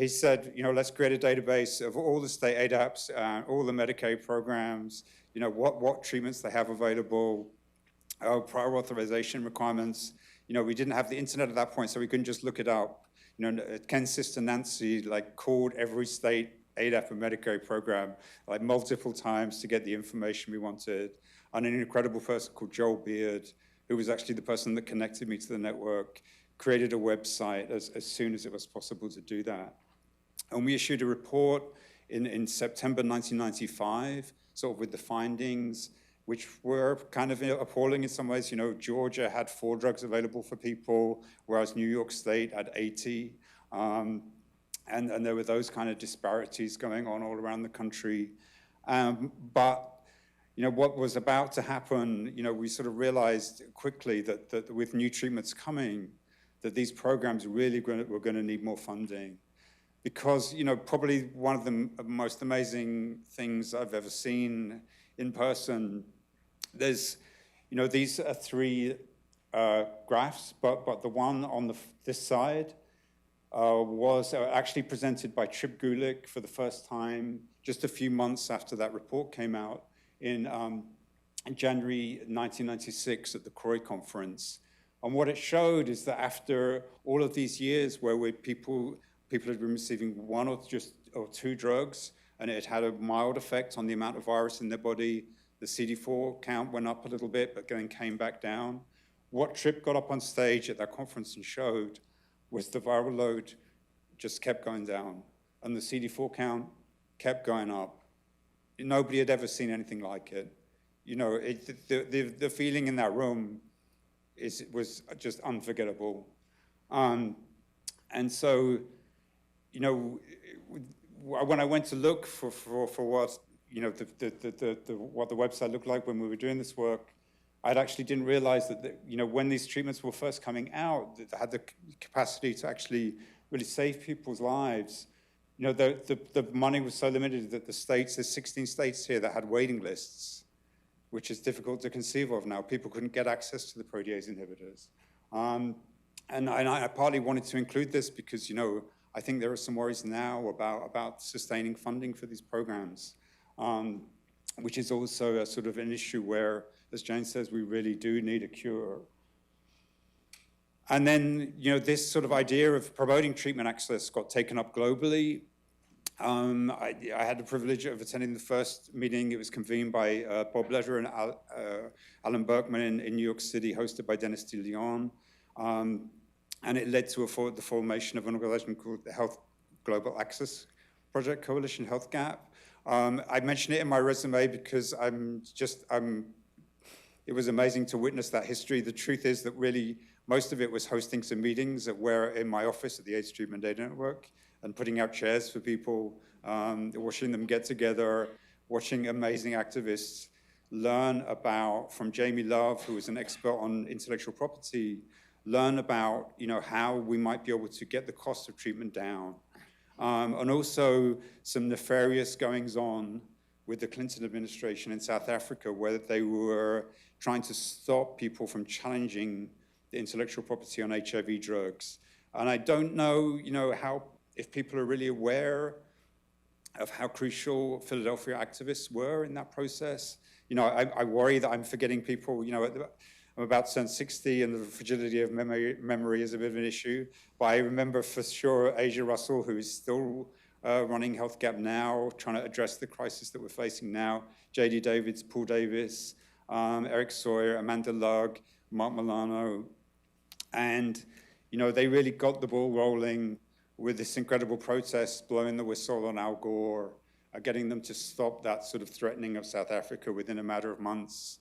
said, you know, let's create a database of all the state ADAPs, all the Medicaid programs, you know, what treatments they have available, prior authorization requirements. You know, we didn't have the internet at that point, so we couldn't just look it up. You know, Ken's sister Nancy, like, called every state ADAP and Medicaid program, like, multiple times to get the information we wanted. And an incredible person called Joel Beard, who was actually the person that connected me to the network, created a website as soon as it was possible to do that. And we issued a report in September 1995, sort of with the findings, which were kind of appalling in some ways. You know, Georgia had 4 drugs available for people, whereas New York State had 80. And there were those kind of disparities going on all around the country. But, you know, what was about to happen, you know, we sort of realized quickly that with new treatments coming, that these programs really were going to need more funding. Because, you know, probably one of the most amazing things I've ever seen in person, there's, you know, these are 3 graphs, but the one on this side was actually presented by Trip Gulick for the first time just a few months after that report came out in January 1996 at the CROI conference. And what it showed is that after all of these years where people had been receiving 1 or 2 drugs, and it had a mild effect on the amount of virus in their body. The CD4 count went up a little bit, but then came back down. What Tripp got up on stage at that conference and showed was the viral load just kept going down, and the CD4 count kept going up. Nobody had ever seen anything like it. You know, the feeling in that room was just unforgettable. And so, you know, when I went to look for what, you know, what the website looked like when we were doing this work, I actually didn't realize that, you know, when these treatments were first coming out, that they had the capacity to actually really save people's lives. You know, the money was so limited that there's 16 states here that had waiting lists, which is difficult to conceive of now. People couldn't get access to the protease inhibitors. And I partly wanted to include this because, you know, I think there are some worries now about sustaining funding for these programs, which is also a sort of an issue where, as Jane says, we really do need a cure. And then, you know, this sort of idea of promoting treatment access got taken up globally. I had the privilege of attending the first meeting. It was convened by Bob Leder and Alan Berkman in New York City, hosted by Dennis DeLeon. And it led to the formation of an organization called the Health Global Access Project Coalition, Health Gap. I mention it in my resume because it was amazing to witness that history. The truth is that really most of it was hosting some meetings in my office at the AIDS Treatment Data Network and putting out chairs for people, watching them get together, watching amazing activists learn about, from Jamie Love, who was an expert on intellectual property, learn about, you know, how we might be able to get the cost of treatment down. And also some nefarious goings on with the Clinton administration in South Africa, where they were trying to stop people from challenging the intellectual property on HIV drugs. And I don't know, you know, if people are really aware of how crucial Philadelphia activists were in that process. You know, I worry that I'm forgetting people. You know, I'm about to turn 60, and the fragility of memory is a bit of an issue. But I remember for sure Asia Russell, who is still running Health Gap now, trying to address the crisis that we're facing now. J.D. Davids, Paul Davis, Eric Sawyer, Amanda Lugg, Mark Milano. And, you know, they really got the ball rolling with this incredible protest, blowing the whistle on Al Gore, getting them to stop that sort of threatening of South Africa within a matter of months.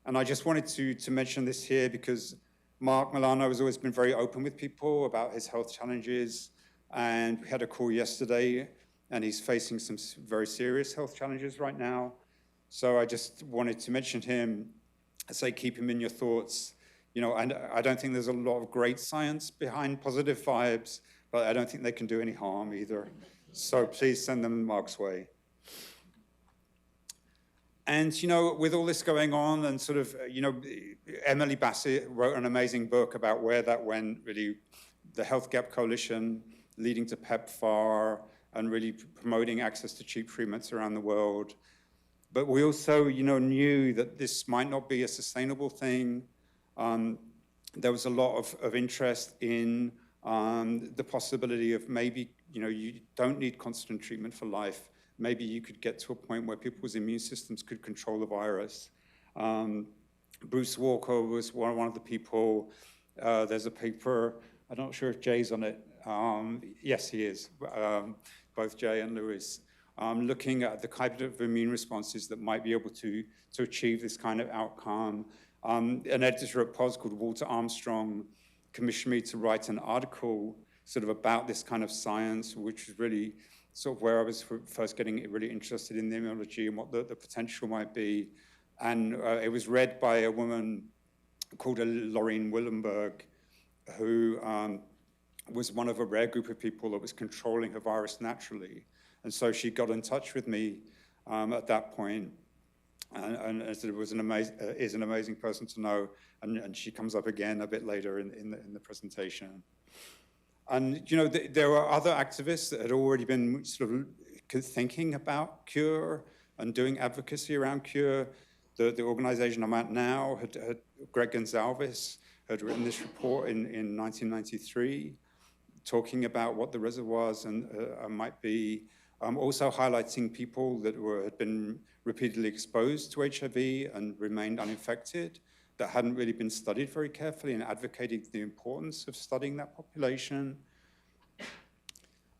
And I just wanted to mention this here because Mark Milano has always been very open with people about his health challenges. And we had a call yesterday, and he's facing some very serious health challenges right now. So I just wanted to mention him, say keep him in your thoughts. You know, and I don't think there's a lot of great science behind positive vibes, but I don't think they can do any harm either. So please send them Mark's way. And, you know, with all this going on and sort of, you know, Emily Bassett wrote an amazing book about where that went, really, the Health Gap Coalition leading to PEPFAR and really promoting access to cheap treatments around the world. But we also, you know, knew that this might not be a sustainable thing. There was a lot of interest in the possibility of maybe, you know, you don't need constant treatment for life. Maybe you could get to a point where people's immune systems could control the virus. Bruce Walker was one of the people. There's a paper, I'm not sure if Jay's on it. Yes, he is, both Jay and Louis, looking at the kind of immune responses that might be able to achieve this kind of outcome. An editor at POS called Walter Armstrong commissioned me to write an article sort of about this kind of science, which is really sort of where I was first getting really interested in the immunology and what the potential might be. And it was read by a woman called Lorraine Willenberg, who was one of a rare group of people that was controlling her virus naturally. And so she got in touch with me at that point, and it was is an amazing person to know. And she comes up again a bit later in the presentation. And, you know, there were other activists that had already been sort of thinking about cure and doing advocacy around cure. The organization I'm at now, Greg Gonzalez, had written this report in 1993, talking about what the reservoirs might be. also highlighting people that had been repeatedly exposed to HIV and remained uninfected, that hadn't really been studied very carefully, and advocating the importance of studying that population.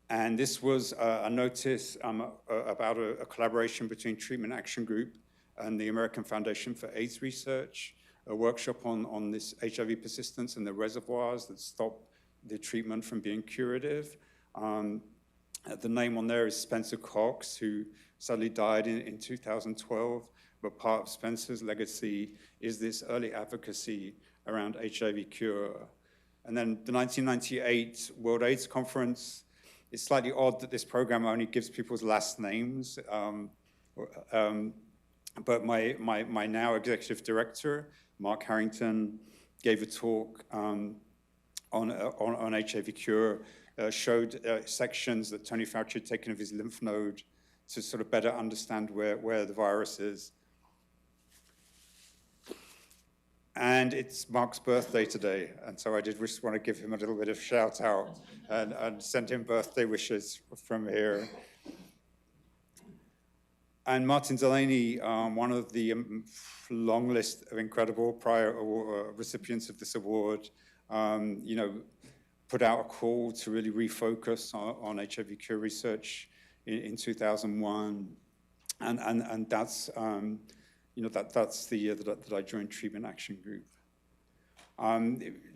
And this was a notice about a collaboration between Treatment Action Group and the American Foundation for AIDS Research, a workshop on this HIV persistence and the reservoirs that stop the treatment from being curative. The name on there is Spencer Cox, who sadly died in 2012, but part of Spencer's legacy is this early advocacy around HIV cure. And then the 1998 World AIDS Conference. It's slightly odd that this program only gives people's last names, but my now executive director, Mark Harrington, gave a talk on HIV cure, showed sections that Tony Fauci had taken of his lymph node to sort of better understand where the virus is. And it's Mark's birthday today, and so I did just want to give him a little bit of shout out and send him birthday wishes from here. And Martin Delaney, one of the long list of incredible prior recipients of this award, put out a call to really refocus on HIV cure research in 2001, and that's that's the year that I joined Treatment Action Group.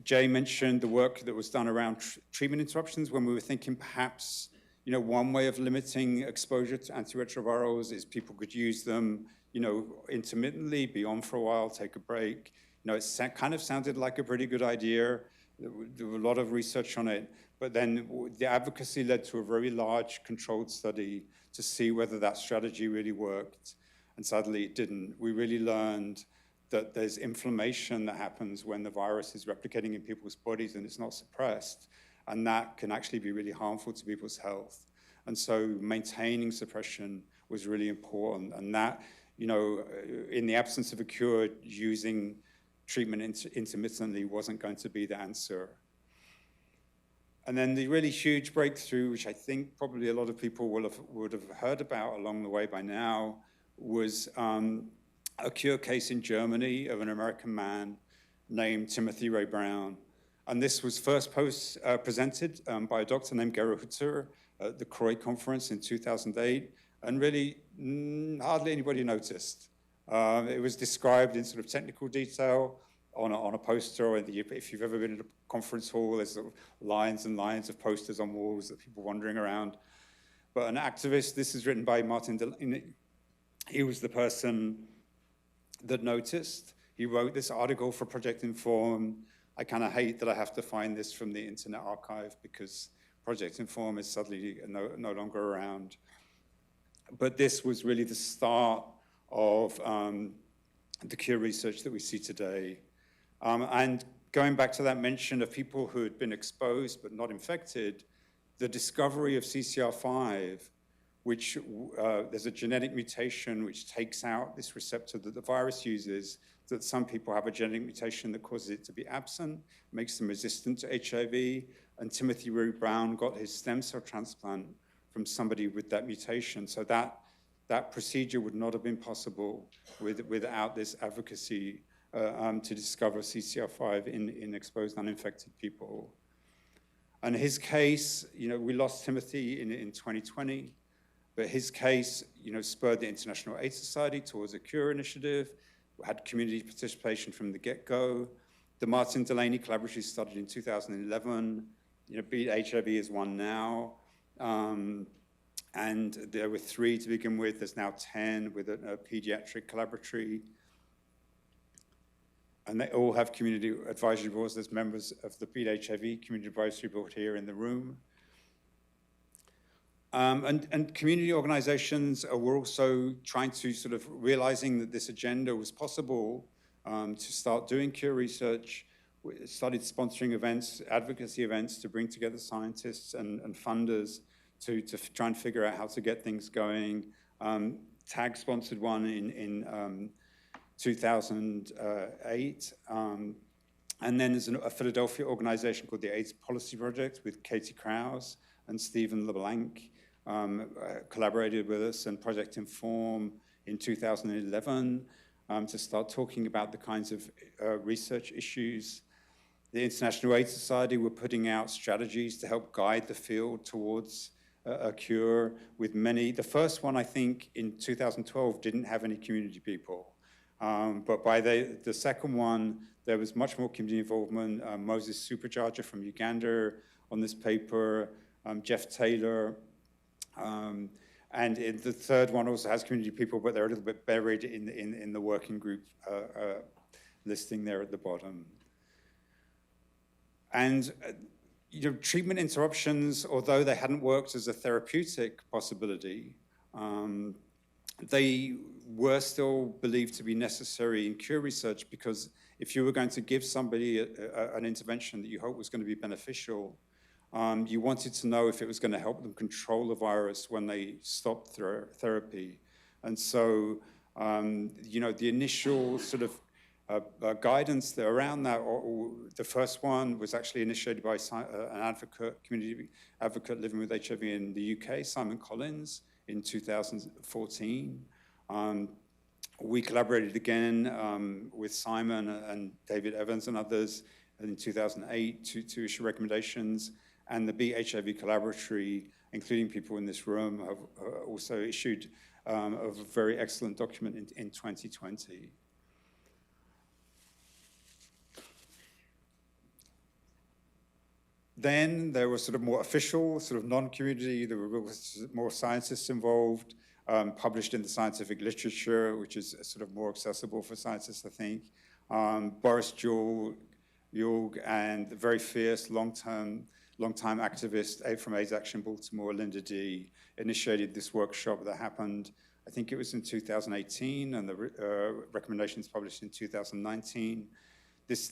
Jay mentioned the work that was done around treatment interruptions when we were thinking perhaps, one way of limiting exposure to antiretrovirals is people could use them, intermittently, be on for a while, take a break. It kind of sounded like a pretty good idea. There was a lot of research on it, but then the advocacy led to a very large controlled study to see whether that strategy really worked. And sadly, it didn't. We really learned that there's inflammation that happens when the virus is replicating in people's bodies and it's not suppressed. And that can actually be really harmful to people's health. And so maintaining suppression was really important. And that, in the absence of a cure, using treatment intermittently wasn't going to be the answer. And then the really huge breakthrough, which I think probably a lot of people would have heard about along the way by now, was a cure case in Germany of an American man named Timothy Ray Brown. And this was first presented by a doctor named Gero Hutter at the CROI conference in 2008, and really hardly anybody noticed. It was described in sort of technical detail on a poster. If you've ever been in a conference hall, there's sort of lines and lines of posters on walls that people wandering around. But an activist, this is written by Martin Delaney, he was the person that noticed. He wrote this article for Project Inform. I kind of hate that I have to find this from the Internet Archive because Project Inform is suddenly no longer around. But this was really the start of the cure research that we see today. And going back to that mention of people who had been exposed but not infected, the discovery of CCR5, which there's a genetic mutation which takes out this receptor that the virus uses, that some people have a genetic mutation that causes it to be absent, makes them resistant to HIV, and Timothy Ray Brown got his stem cell transplant from somebody with that mutation. So that procedure would not have been possible without this advocacy to discover CCR5 in exposed uninfected people. And his case, we lost Timothy in 2020, but his case, spurred the International AIDS Society towards a cure initiative. We had community participation from the get-go. The Martin Delaney Collaborative started in 2011. Beat HIV is one now. And there were 3 to begin with. There's now 10 with a pediatric collaboratory. And they all have community advisory boards. There's members of the Beat HIV Community Advisory Board here in the room. And community organizations were also trying to sort of realizing that this agenda was possible to start doing cure research. We started sponsoring events, advocacy events to bring together scientists and funders to try and figure out how to get things going. TAG sponsored one in 2008. And then there's a Philadelphia organization called the AIDS Policy Project with Katie Krause and Stephen LeBlanc. collaborated with us, and Project Inform in 2011 to start talking about the kinds of research issues. The International AIDS Society were putting out strategies to help guide the field towards a cure with many. The first one, I think, in 2012 didn't have any community people. But by the second one, there was much more community involvement. Moses Supercharger from Uganda on this paper, Jeff Taylor. And the third one also has community people, but they're a little bit buried in the working group listing there at the bottom. And treatment interruptions, although they hadn't worked as a therapeutic possibility, they were still believed to be necessary in cure research, because if you were going to give somebody an intervention that you hope was going to be beneficial, you wanted to know if it was going to help them control the virus when they stopped therapy. And so, the initial sort of guidance around that, the first one was actually initiated by an community advocate living with HIV in the UK, Simon Collins, in 2014. We collaborated again with Simon and David Evans and others in 2008 to issue recommendations. And the Beat HIV Collaboratory, including people in this room, have also issued a very excellent document in 2020. Then there were sort of more official, sort of non-community, there were more scientists involved, published in the scientific literature, which is sort of more accessible for scientists, I think. Boris Jorg and the very fierce, long-time activist from AIDS Action Baltimore, Linda D., initiated this workshop that happened, I think it was in 2018, and the recommendations published in 2019.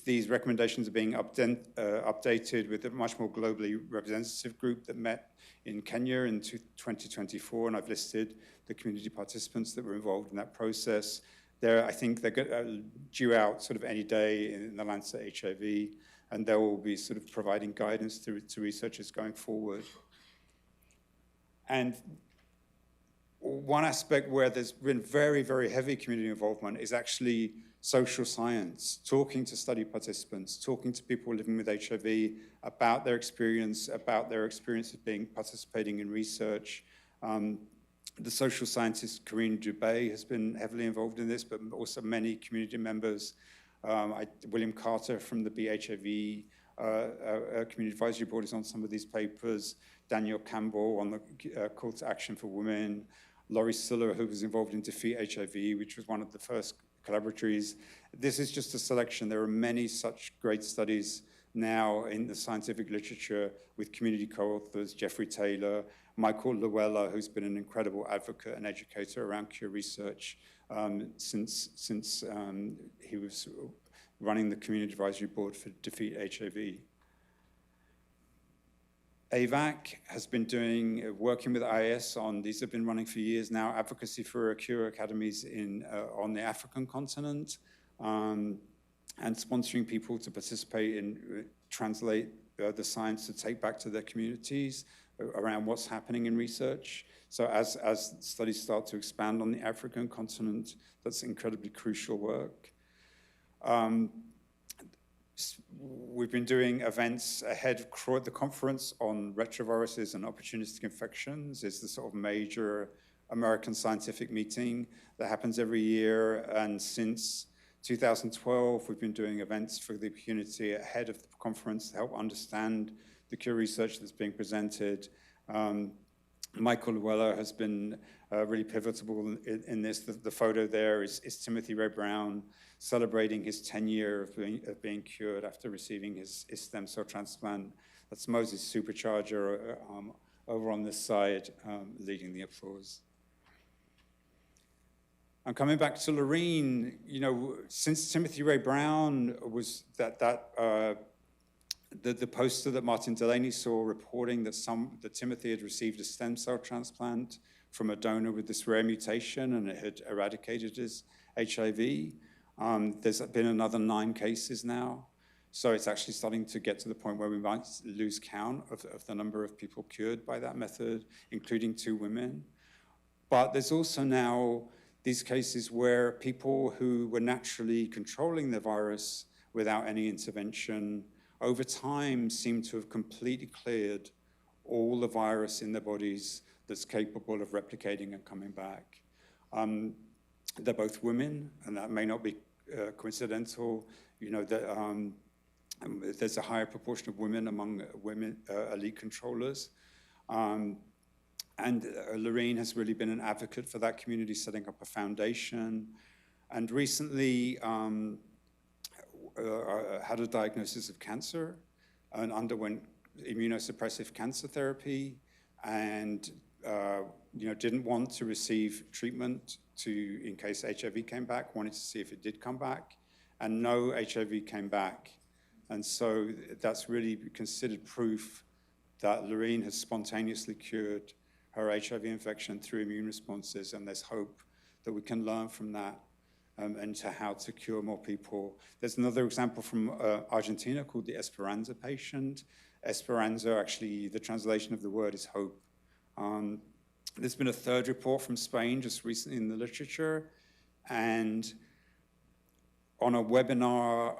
These recommendations are being updated with a much more globally representative group that met in Kenya in 2024, and I've listed the community participants that were involved in that process. I think they're due out sort of any day in the Lancet HIV, and they will be sort of providing guidance to researchers going forward. And one aspect where there's been very, very heavy community involvement is actually social science, talking to study participants, talking to people living with HIV about their experience of participating in research. The social scientist Corinne Dubé has been heavily involved in this, but also many community members. William Carter from the BHIV Community Advisory Board is on some of these papers. Daniel Campbell on the Call to Action for Women. Laurie Siller, who was involved in Defeat HIV, which was one of the first collaboratories. This is just a selection. There are many such great studies now in the scientific literature with community co-authors, Jeffrey Taylor, Michael Luella, who's been an incredible advocate and educator around cure research since he was running the Community Advisory Board for Defeat HIV. AVAC has been working with IAS on, these have been running for years now, advocacy for cure academies on the African continent, and sponsoring people to participate in, translate the science to take back to their communities around what's happening in research. So as studies start to expand on the African continent, that's incredibly crucial work. We've been doing events ahead of the conference on retroviruses and opportunistic infections. It's the sort of major American scientific meeting that happens every year. And since 2012, we've been doing events for the community ahead of the conference to help understand the cure research that's being presented. Michael Luella has been really pivotal in this. The photo there is Timothy Ray Brown celebrating his 10 year of being cured after receiving his stem cell transplant. That's Moses Supercharger over on this side leading the applause. I'm coming back to Loreen. Since Timothy Ray Brown was the poster that Martin Delaney saw reporting that Timothy had received a stem cell transplant from a donor with this rare mutation and it had eradicated his HIV. There's been another 9 cases now. So it's actually starting to get to the point where we might lose count of the number of people cured by that method, including 2 women. But there's also now these cases where people who were naturally controlling the virus without any intervention over time seem to have completely cleared all the virus in their bodies that's capable of replicating and coming back. They're both women, and that may not be coincidental. You know, there's a higher proportion of women among women elite controllers. And Lorraine has really been an advocate for that community, setting up a foundation. And recently had a diagnosis of cancer and underwent immunosuppressive cancer therapy, and didn't want to receive treatment in case HIV came back, wanted to see if it did come back, and no HIV came back. And so that's really considered proof that Lorraine has spontaneously cured her HIV infection through immune responses, and there's hope that we can learn from that and to how to cure more people. There's another example from Argentina called the Esperanza patient. Esperanza, actually, the translation of the word is hope. There's been a third report from Spain just recently in the literature, and on a webinar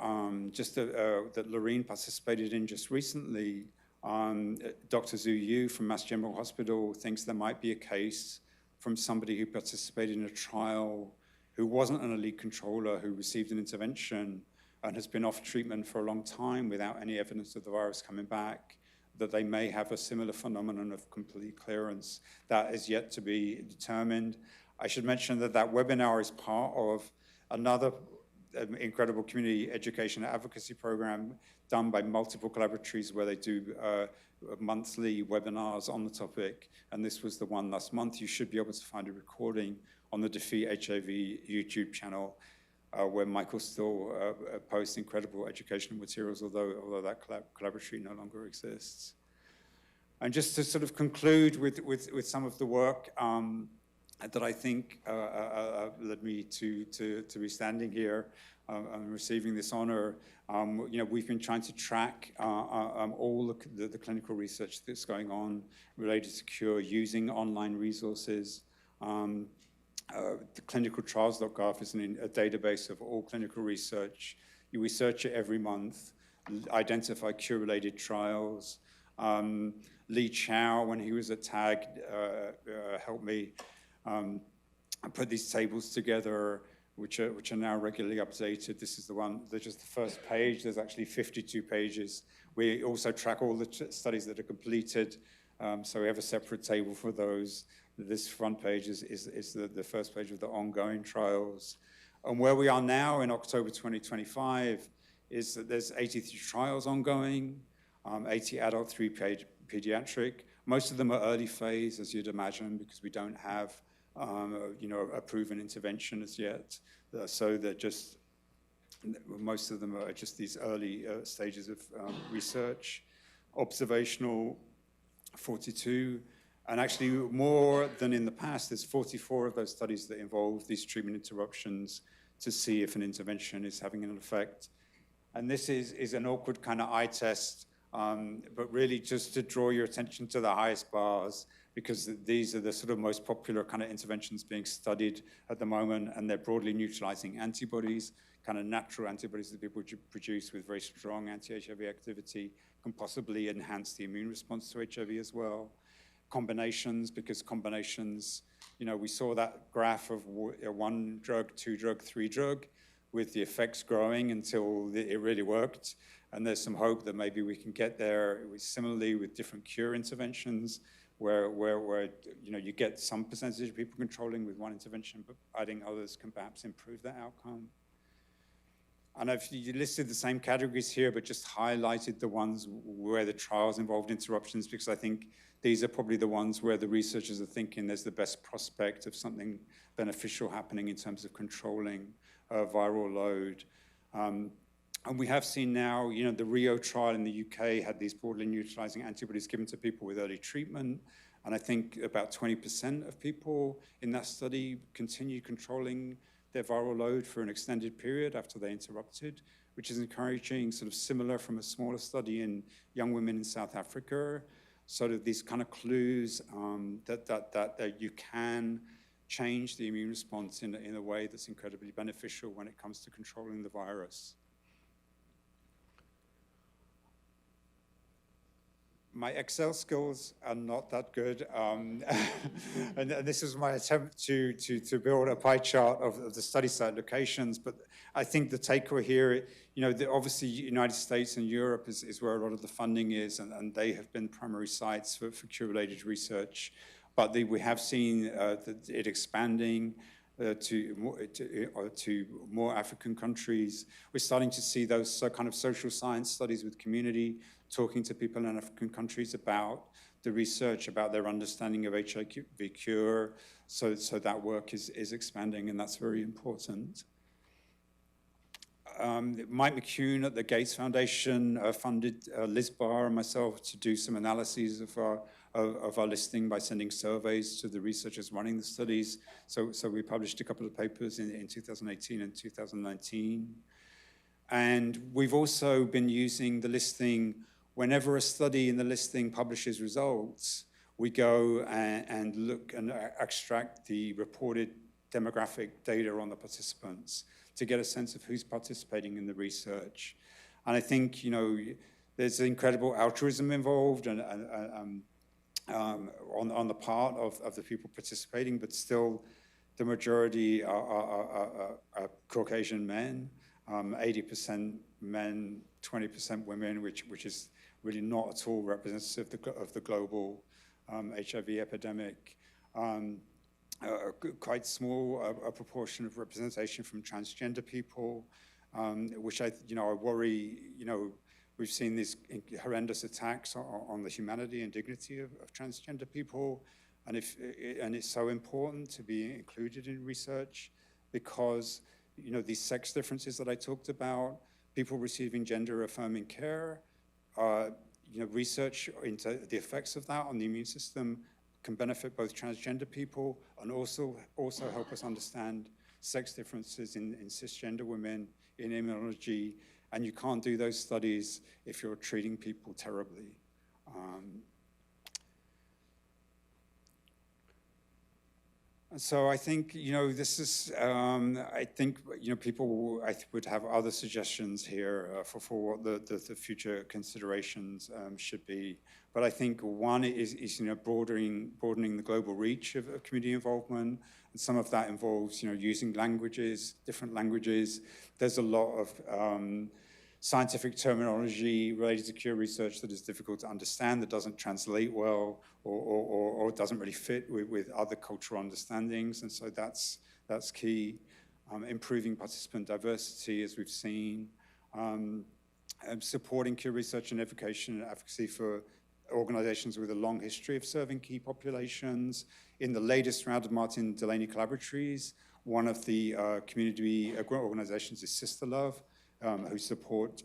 that Lorraine participated in just recently, Dr. Zhu Yu from Mass General Hospital thinks there might be a case from somebody who participated in a trial who wasn't an elite controller, who received an intervention and has been off treatment for a long time without any evidence of the virus coming back, that they may have a similar phenomenon of complete clearance. That is yet to be determined. I should mention that that webinar is part of another incredible community education and advocacy program done by multiple collaboratories where they do monthly webinars on the topic. And this was the one last month. You should be able to find a recording on the Defeat HIV YouTube channel where Michael still posts incredible educational materials, although that collaboratory no longer exists. And just to sort of conclude with some of the work that I think led me to be standing here and receiving this honor. We've been trying to track all the clinical research that's going on related to cure using online resources. The clinicaltrials.gov is a database of all clinical research. You research it every month, identify cure-related trials. Lee Chow, when he was at TAG, helped me put these tables together, which are now regularly updated. This is the one, just the first page. There's actually 52 pages. We also track all the studies that are completed, so we have a separate table for those. This front page is the first page of the ongoing trials. And where we are now in October 2025 is that there's 83 trials ongoing, 80 adult, 3 pediatric. Most of them are early phase, as you'd imagine, because we don't have a proven intervention as yet. So they're just, most of them are just these early stages of research. Observational, 42. And actually more than in the past, there's 44 of those studies that involve these treatment interruptions to see if an intervention is having an effect. And this is an awkward kind of eye test, but really just to draw your attention to the highest bars, because these are the sort of most popular kind of interventions being studied at the moment, and they're broadly neutralizing antibodies, kind of natural antibodies that people produce with very strong anti-HIV activity, can possibly enhance the immune response to HIV as well. Combinations, because combinations, we saw that graph of 1 drug, 2 drug, 3 drug, with the effects growing until it really worked. And there's some hope that maybe we can get there similarly with different cure interventions, where you get some percentage of people controlling with one intervention, but adding others can perhaps improve that outcome. And I've listed the same categories here, but just highlighted the ones where the trials involved interruptions, because I think these are probably the ones where the researchers are thinking there's the best prospect of something beneficial happening in terms of controlling viral load. And we have seen now, the Rio trial in the UK had these broadly neutralizing antibodies given to people with early treatment. And I think about 20% of people in that study continued controlling their viral load for an extended period after they interrupted, which is encouraging, sort of similar from a smaller study in young women in South Africa, sort of these kind of clues that you can change the immune response in a way that's incredibly beneficial when it comes to controlling the virus. My Excel skills are not that good, and this is my attempt to build a pie chart of the study site locations. But I think the takeaway here, obviously United States and Europe is where a lot of the funding is, and they have been primary sites for cure-related research. But we have seen it expanding to more African countries. We're starting to see those kind of social science studies with community, talking to people in African countries about the research, about their understanding of HIV cure. So that work is expanding, and that's very important. Mike McCune at the Gates Foundation funded Liz Barr and myself to do some analyses of our listing by sending surveys to the researchers running the studies. So we published a couple of papers in 2018 and 2019. And we've also been using the listing. Whenever a study in the listing publishes results, we go and look and extract the reported demographic data on the participants to get a sense of who's participating in the research. And I think, there's incredible altruism involved and on the part of the people participating, but still the majority are Caucasian men, 80% men, 20% women, which is really not at all representative of the global HIV epidemic. Quite small a proportion of representation from transgender people, which I worry. We've seen these horrendous attacks on the humanity and dignity of transgender people, and it's so important to be included in research because these sex differences that I talked about, people receiving gender-affirming care, research into the effects of that on the immune system can benefit both transgender people and also help us understand sex differences in cisgender women in immunology. And you can't do those studies if you're treating people terribly. And so I think, this is, I think, people would have other suggestions here for what the future considerations should be. But I think one is broadening the global reach of community involvement. And some of that involves, using languages, different languages. There's a lot of scientific terminology related to cure research that is difficult to understand, that doesn't translate well, or doesn't really fit with other cultural understandings, and so that's key. Improving participant diversity, as we've seen, supporting cure research and education and advocacy for organizations with a long history of serving key populations. In the latest round of Martin Delaney collaboratories, one of the community organizations is Sister Love, who support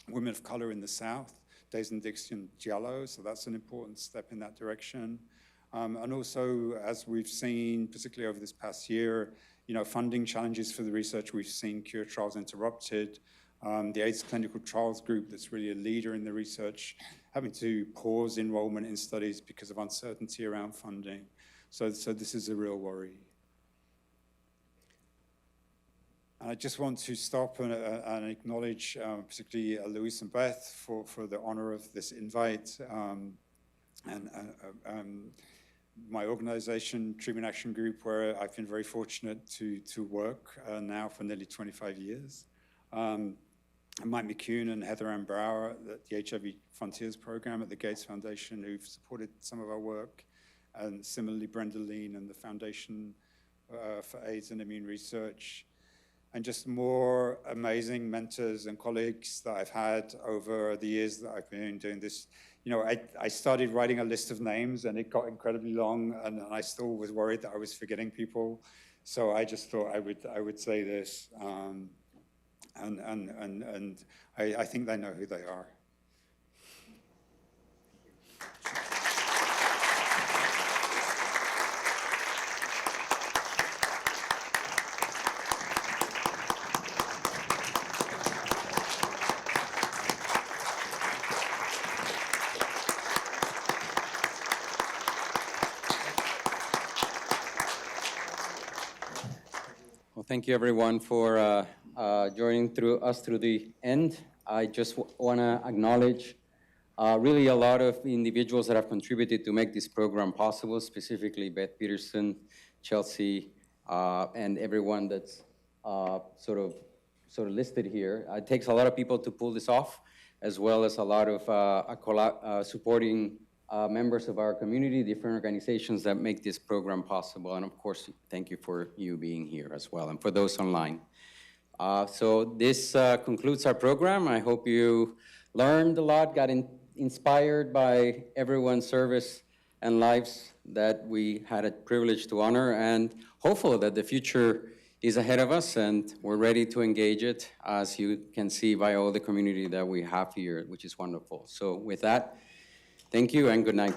women of color in the South, Days and Dixon Giallo, so that's an important step in that direction. And also, as we've seen, particularly over this past year, funding challenges for the research, we've seen cure trials interrupted. The AIDS Clinical Trials Group, that's really a leader in the research, having to pause enrollment in studies because of uncertainty around funding. So this is a real worry. And I just want to stop and acknowledge particularly Luis and Beth for the honor of this invite. And my organization, Treatment Action Group, where I've been very fortunate to work now for nearly 25 years. And Mike McCune and Heather Ann Brower at the HIV Frontiers program at the Gates Foundation, who've supported some of our work. And similarly, Brenda Lean and the Foundation for AIDS and Immune Research. And just more amazing mentors and colleagues that I've had over the years that I've been doing this. I started writing a list of names and it got incredibly long, and I still was worried that I was forgetting people. So I just thought I would say this, and I think they know who they are. Well, thank you everyone for joining us through the end. I just want to acknowledge really a lot of individuals that have contributed to make this program possible, specifically Beth Peterson, Chelsea, and everyone that's sort of listed here. It takes a lot of people to pull this off, as well as a lot of supporting members of our community, different organizations that make this program possible. And of course, thank you for you being here as well, and for those online. So this concludes our program. I hope you learned a lot, got inspired by everyone's service and lives that we had a privilege to honor, and hopeful that the future is ahead of us and we're ready to engage it, as you can see by all the community that we have here, which is wonderful. So with that, thank you and good night.